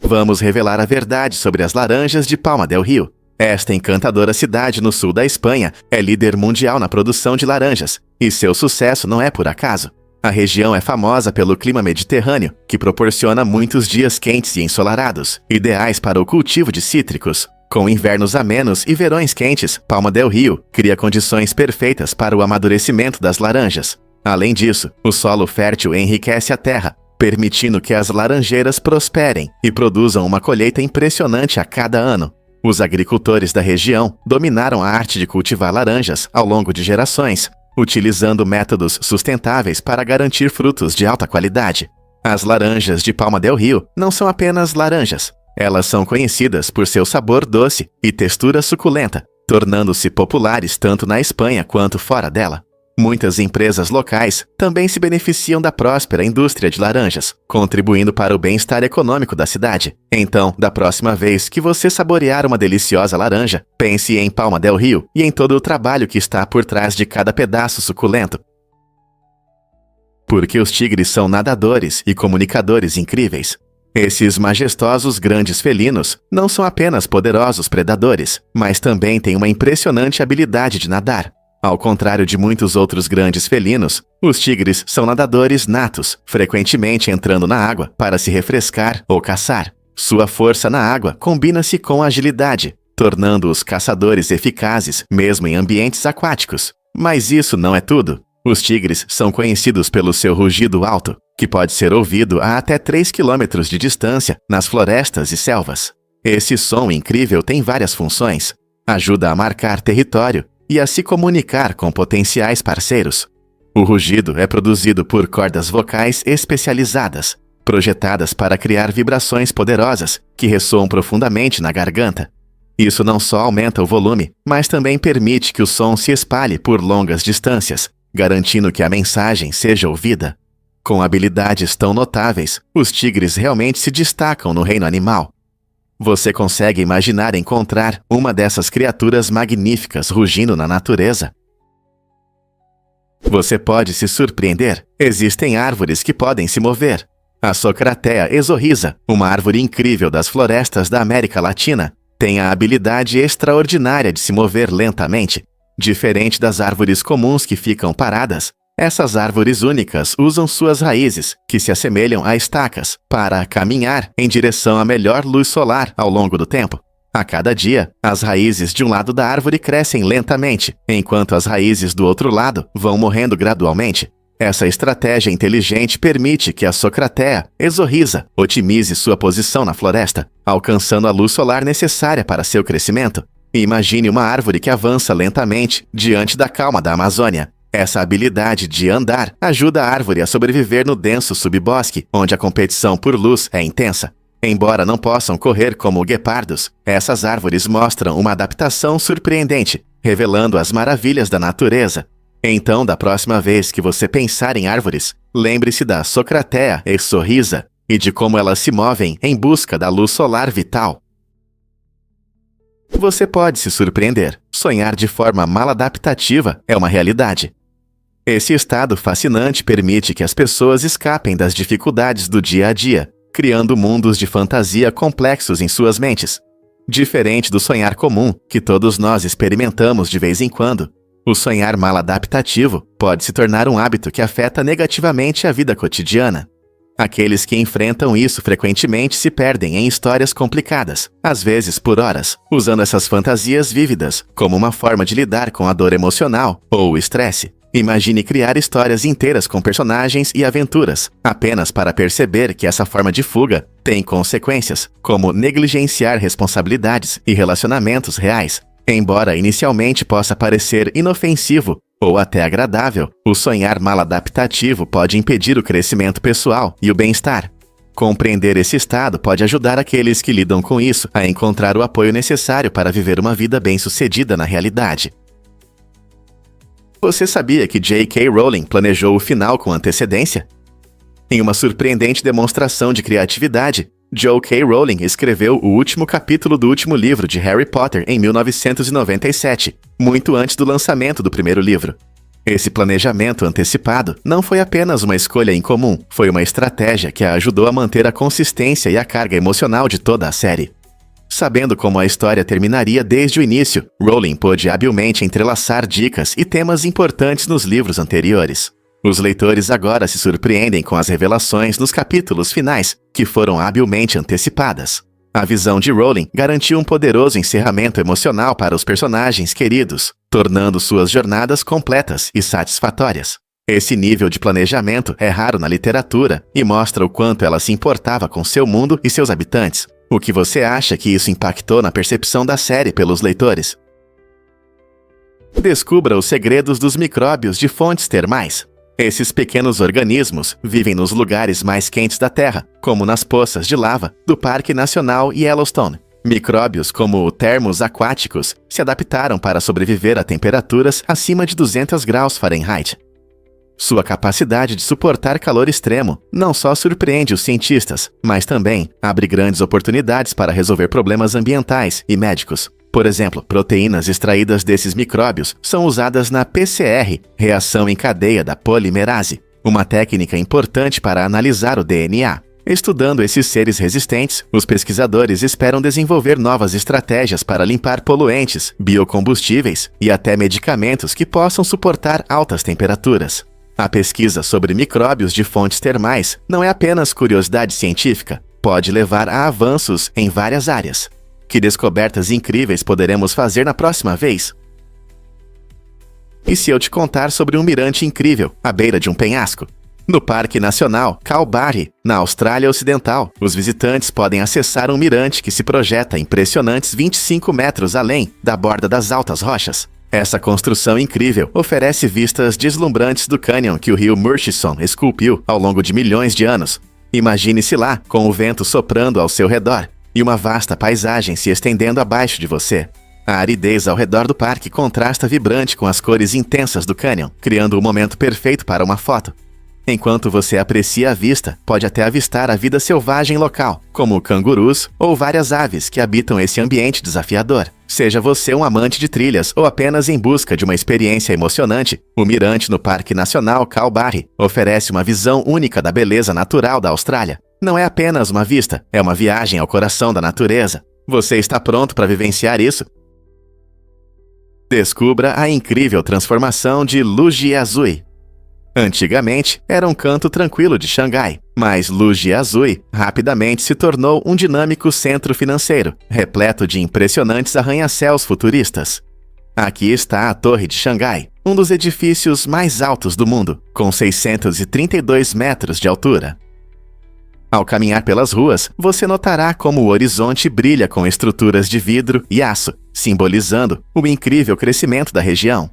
S1: Vamos revelar a verdade sobre as laranjas de Palma del Rio. Esta encantadora cidade no sul da Espanha é líder mundial na produção de laranjas, e seu sucesso não é por acaso. A região é famosa pelo clima mediterrâneo, que proporciona muitos dias quentes e ensolarados, ideais para o cultivo de cítricos. Com invernos amenos e verões quentes, Palma del Rio cria condições perfeitas para o amadurecimento das laranjas. Além disso, o solo fértil enriquece a terra, permitindo que as laranjeiras prosperem e produzam uma colheita impressionante a cada ano. Os agricultores da região dominaram a arte de cultivar laranjas ao longo de gerações, utilizando métodos sustentáveis para garantir frutos de alta qualidade. As laranjas de Palma del Rio não são apenas laranjas. Elas são conhecidas por seu sabor doce e textura suculenta, tornando-se populares tanto na Espanha quanto fora dela. Muitas empresas locais também se beneficiam da próspera indústria de laranjas, contribuindo para o bem-estar econômico da cidade. Então, da próxima vez que você saborear uma deliciosa laranja, pense em Palma del Rio e em todo o trabalho que está por trás de cada pedaço suculento. Porque os tigres são nadadores e comunicadores incríveis. Esses majestosos grandes felinos não são apenas poderosos predadores, mas também têm uma impressionante habilidade de nadar. Ao contrário de muitos outros grandes felinos, os tigres são nadadores natos, frequentemente entrando na água para se refrescar ou caçar. Sua força na água combina-se com agilidade, tornando-os caçadores eficazes mesmo em ambientes aquáticos. Mas isso não é tudo. Os tigres são conhecidos pelo seu rugido alto, que pode ser ouvido a até 3 km de distância nas florestas e selvas. Esse som incrível tem várias funções. Ajuda a marcar território, e a se comunicar com potenciais parceiros. O rugido é produzido por cordas vocais especializadas, projetadas para criar vibrações poderosas que ressoam profundamente na garganta. Isso não só aumenta o volume, mas também permite que o som se espalhe por longas distâncias, garantindo que a mensagem seja ouvida. Com habilidades tão notáveis, os tigres realmente se destacam no reino animal. Você consegue imaginar encontrar uma dessas criaturas magníficas rugindo na natureza? Você pode se surpreender. Existem árvores que podem se mover. A Socratea exorrhiza, uma árvore incrível das florestas da América Latina, tem a habilidade extraordinária de se mover lentamente. Diferente das árvores comuns que ficam paradas, essas árvores únicas usam suas raízes, que se assemelham a estacas, para caminhar em direção à melhor luz solar ao longo do tempo. A cada dia, as raízes de um lado da árvore crescem lentamente, enquanto as raízes do outro lado vão morrendo gradualmente. Essa estratégia inteligente permite que a Socratea exorrhiza otimize sua posição na floresta, alcançando a luz solar necessária para seu crescimento. Imagine uma árvore que avança lentamente diante da calma da Amazônia. Essa habilidade de andar ajuda a árvore a sobreviver no denso subbosque, onde a competição por luz é intensa. Embora não possam correr como guepardos, essas árvores mostram uma adaptação surpreendente, revelando as maravilhas da natureza. Então, da próxima vez que você pensar em árvores, lembre-se da Socratea exorrhiza e de como elas se movem em busca da luz solar vital. Você pode se surpreender. Sonhar de forma maladaptativa é uma realidade. Esse estado fascinante permite que as pessoas escapem das dificuldades do dia a dia, criando mundos de fantasia complexos em suas mentes. Diferente do sonhar comum, que todos nós experimentamos de vez em quando, o sonhar maladaptativo pode se tornar um hábito que afeta negativamente a vida cotidiana. Aqueles que enfrentam isso frequentemente se perdem em histórias complicadas, às vezes por horas, usando essas fantasias vívidas como uma forma de lidar com a dor emocional ou o estresse. Imagine criar histórias inteiras com personagens e aventuras, apenas para perceber que essa forma de fuga tem consequências, como negligenciar responsabilidades e relacionamentos reais. Embora inicialmente possa parecer inofensivo ou até agradável, o sonhar maladaptativo pode impedir o crescimento pessoal e o bem-estar. Compreender esse estado pode ajudar aqueles que lidam com isso a encontrar o apoio necessário para viver uma vida bem-sucedida na realidade. Você sabia que J.K. Rowling planejou o final com antecedência? Em uma surpreendente demonstração de criatividade, J.K. Rowling escreveu o último capítulo do último livro de Harry Potter em 1997, muito antes do lançamento do primeiro livro. Esse planejamento antecipado não foi apenas uma escolha incomum, foi uma estratégia que a ajudou a manter a consistência e a carga emocional de toda a série. Sabendo como a história terminaria desde o início, Rowling pôde habilmente entrelaçar dicas e temas importantes nos livros anteriores. Os leitores agora se surpreendem com as revelações nos capítulos finais, que foram habilmente antecipadas. A visão de Rowling garantiu um poderoso encerramento emocional para os personagens queridos, tornando suas jornadas completas e satisfatórias. Esse nível de planejamento é raro na literatura e mostra o quanto ela se importava com seu mundo e seus habitantes. O que você acha que isso impactou na percepção da série pelos leitores? Descubra os segredos dos micróbios de fontes termais. Esses pequenos organismos vivem nos lugares mais quentes da Terra, como nas poças de lava do Parque Nacional Yellowstone. Micróbios como termos aquáticos se adaptaram para sobreviver a temperaturas acima de 200 graus Fahrenheit. Sua capacidade de suportar calor extremo não só surpreende os cientistas, mas também abre grandes oportunidades para resolver problemas ambientais e médicos. Por exemplo, proteínas extraídas desses micróbios são usadas na PCR, reação em cadeia da polimerase, uma técnica importante para analisar o DNA. Estudando esses seres resistentes, os pesquisadores esperam desenvolver novas estratégias para limpar poluentes, biocombustíveis e até medicamentos que possam suportar altas temperaturas. A pesquisa sobre micróbios de fontes termais não é apenas curiosidade científica, pode levar a avanços em várias áreas. Que descobertas incríveis poderemos fazer na próxima vez? E se eu te contar sobre um mirante incrível, à beira de um penhasco? No Parque Nacional Kalbarri, na Austrália Ocidental, os visitantes podem acessar um mirante que se projeta impressionantes 25 metros além da borda das altas rochas. Essa construção incrível oferece vistas deslumbrantes do cânion que o rio Murchison esculpiu ao longo de milhões de anos. Imagine-se lá, com o vento soprando ao seu redor e uma vasta paisagem se estendendo abaixo de você. A aridez ao redor do parque contrasta vibrante com as cores intensas do cânion, criando o momento perfeito para uma foto. Enquanto você aprecia a vista, pode até avistar a vida selvagem local, como cangurus ou várias aves que habitam esse ambiente desafiador. Seja você um amante de trilhas ou apenas em busca de uma experiência emocionante, o mirante no Parque Nacional Kalbarri oferece uma visão única da beleza natural da Austrália. Não é apenas uma vista, é uma viagem ao coração da natureza. Você está pronto para vivenciar isso? Descubra a incrível transformação de Lujiazui. Antigamente, era um canto tranquilo de Xangai, mas Lujiazui rapidamente se tornou um dinâmico centro financeiro, repleto de impressionantes arranha-céus futuristas. Aqui está a Torre de Xangai, um dos edifícios mais altos do mundo, com 632 metros de altura. Ao caminhar pelas ruas, você notará como o horizonte brilha com estruturas de vidro e aço, simbolizando o incrível crescimento da região.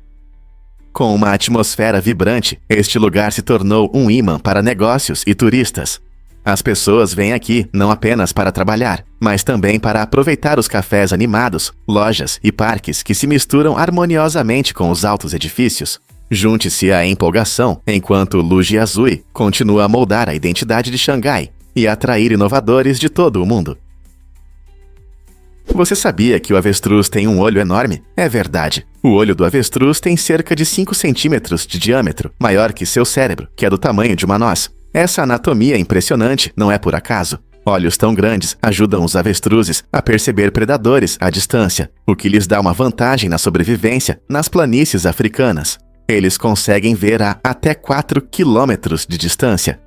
S1: Com uma atmosfera vibrante, este lugar se tornou um imã para negócios e turistas. As pessoas vêm aqui não apenas para trabalhar, mas também para aproveitar os cafés animados, lojas e parques que se misturam harmoniosamente com os altos edifícios. Junte-se à empolgação enquanto Lujiazui continua a moldar a identidade de Xangai e atrair inovadores de todo o mundo. Você sabia que o avestruz tem um olho enorme? É verdade. O olho do avestruz tem cerca de 5 centímetros de diâmetro, maior que seu cérebro, que é do tamanho de uma noz. Essa anatomia impressionante não é por acaso. Olhos tão grandes ajudam os avestruzes a perceber predadores à distância, o que lhes dá uma vantagem na sobrevivência nas planícies africanas. Eles conseguem ver a até 4 quilômetros de distância.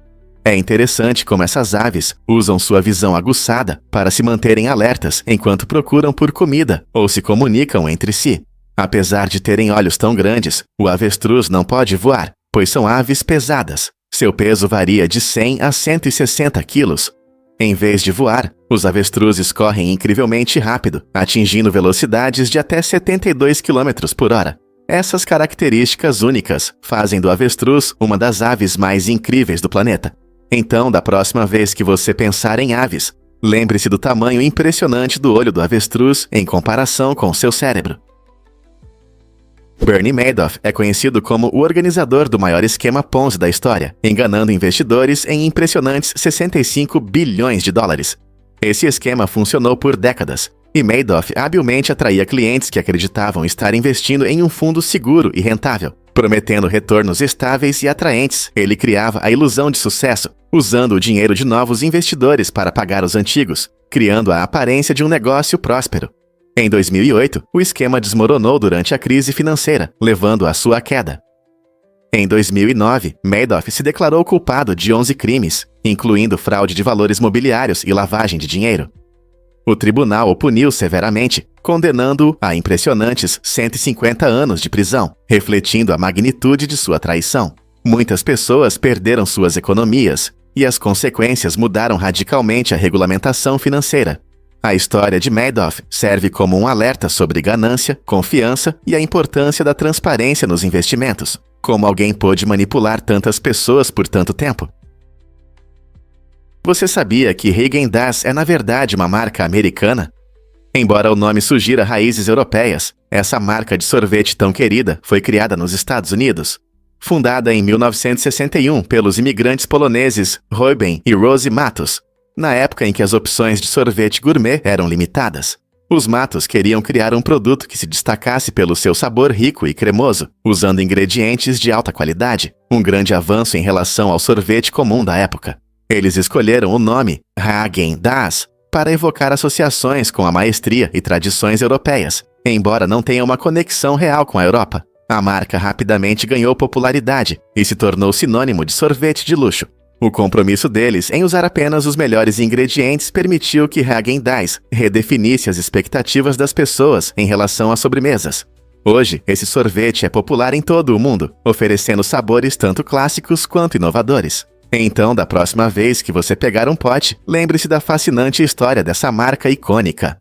S1: É interessante como essas aves usam sua visão aguçada para se manterem alertas enquanto procuram por comida ou se comunicam entre si. Apesar de terem olhos tão grandes, o avestruz não pode voar, pois são aves pesadas. Seu peso varia de 100 a 160 quilos. Em vez de voar, os avestruzes correm incrivelmente rápido, atingindo velocidades de até 72 km por hora. Essas características únicas fazem do avestruz uma das aves mais incríveis do planeta. Então, da próxima vez que você pensar em aves, lembre-se do tamanho impressionante do olho do avestruz em comparação com seu cérebro. Bernie Madoff é conhecido como o organizador do maior esquema Ponzi da história, enganando investidores em impressionantes 65 bilhões de dólares. Esse esquema funcionou por décadas, e Madoff habilmente atraía clientes que acreditavam estar investindo em um fundo seguro e rentável. Prometendo retornos estáveis e atraentes, ele criava a ilusão de sucesso, usando o dinheiro de novos investidores para pagar os antigos, criando a aparência de um negócio próspero. Em 2008, o esquema desmoronou durante a crise financeira, levando à sua queda. Em 2009, Madoff se declarou culpado de 11 crimes, incluindo fraude de valores mobiliários e lavagem de dinheiro. O tribunal o puniu severamente, condenando-o a impressionantes 150 anos de prisão, refletindo a magnitude de sua traição. Muitas pessoas perderam suas economias, e as consequências mudaram radicalmente a regulamentação financeira. A história de Madoff serve como um alerta sobre ganância, confiança e a importância da transparência nos investimentos. Como alguém pôde manipular tantas pessoas por tanto tempo? Você sabia que Häagen-Dazs é na verdade uma marca americana? Embora o nome sugira raízes europeias, essa marca de sorvete tão querida foi criada nos Estados Unidos. Fundada em 1961 pelos imigrantes poloneses Ruben e Rosie Matos, na época em que as opções de sorvete gourmet eram limitadas. Os Matos queriam criar um produto que se destacasse pelo seu sabor rico e cremoso, usando ingredientes de alta qualidade, um grande avanço em relação ao sorvete comum da época. Eles escolheram o nome Häagen-Dazs para evocar associações com a maestria e tradições europeias, embora não tenha uma conexão real com a Europa. A marca rapidamente ganhou popularidade e se tornou sinônimo de sorvete de luxo. O compromisso deles em usar apenas os melhores ingredientes permitiu que Häagen-Dazs redefinisse as expectativas das pessoas em relação às sobremesas. Hoje, esse sorvete é popular em todo o mundo, oferecendo sabores tanto clássicos quanto inovadores. Então, da próxima vez que você pegar um pote, lembre-se da fascinante história dessa marca icônica.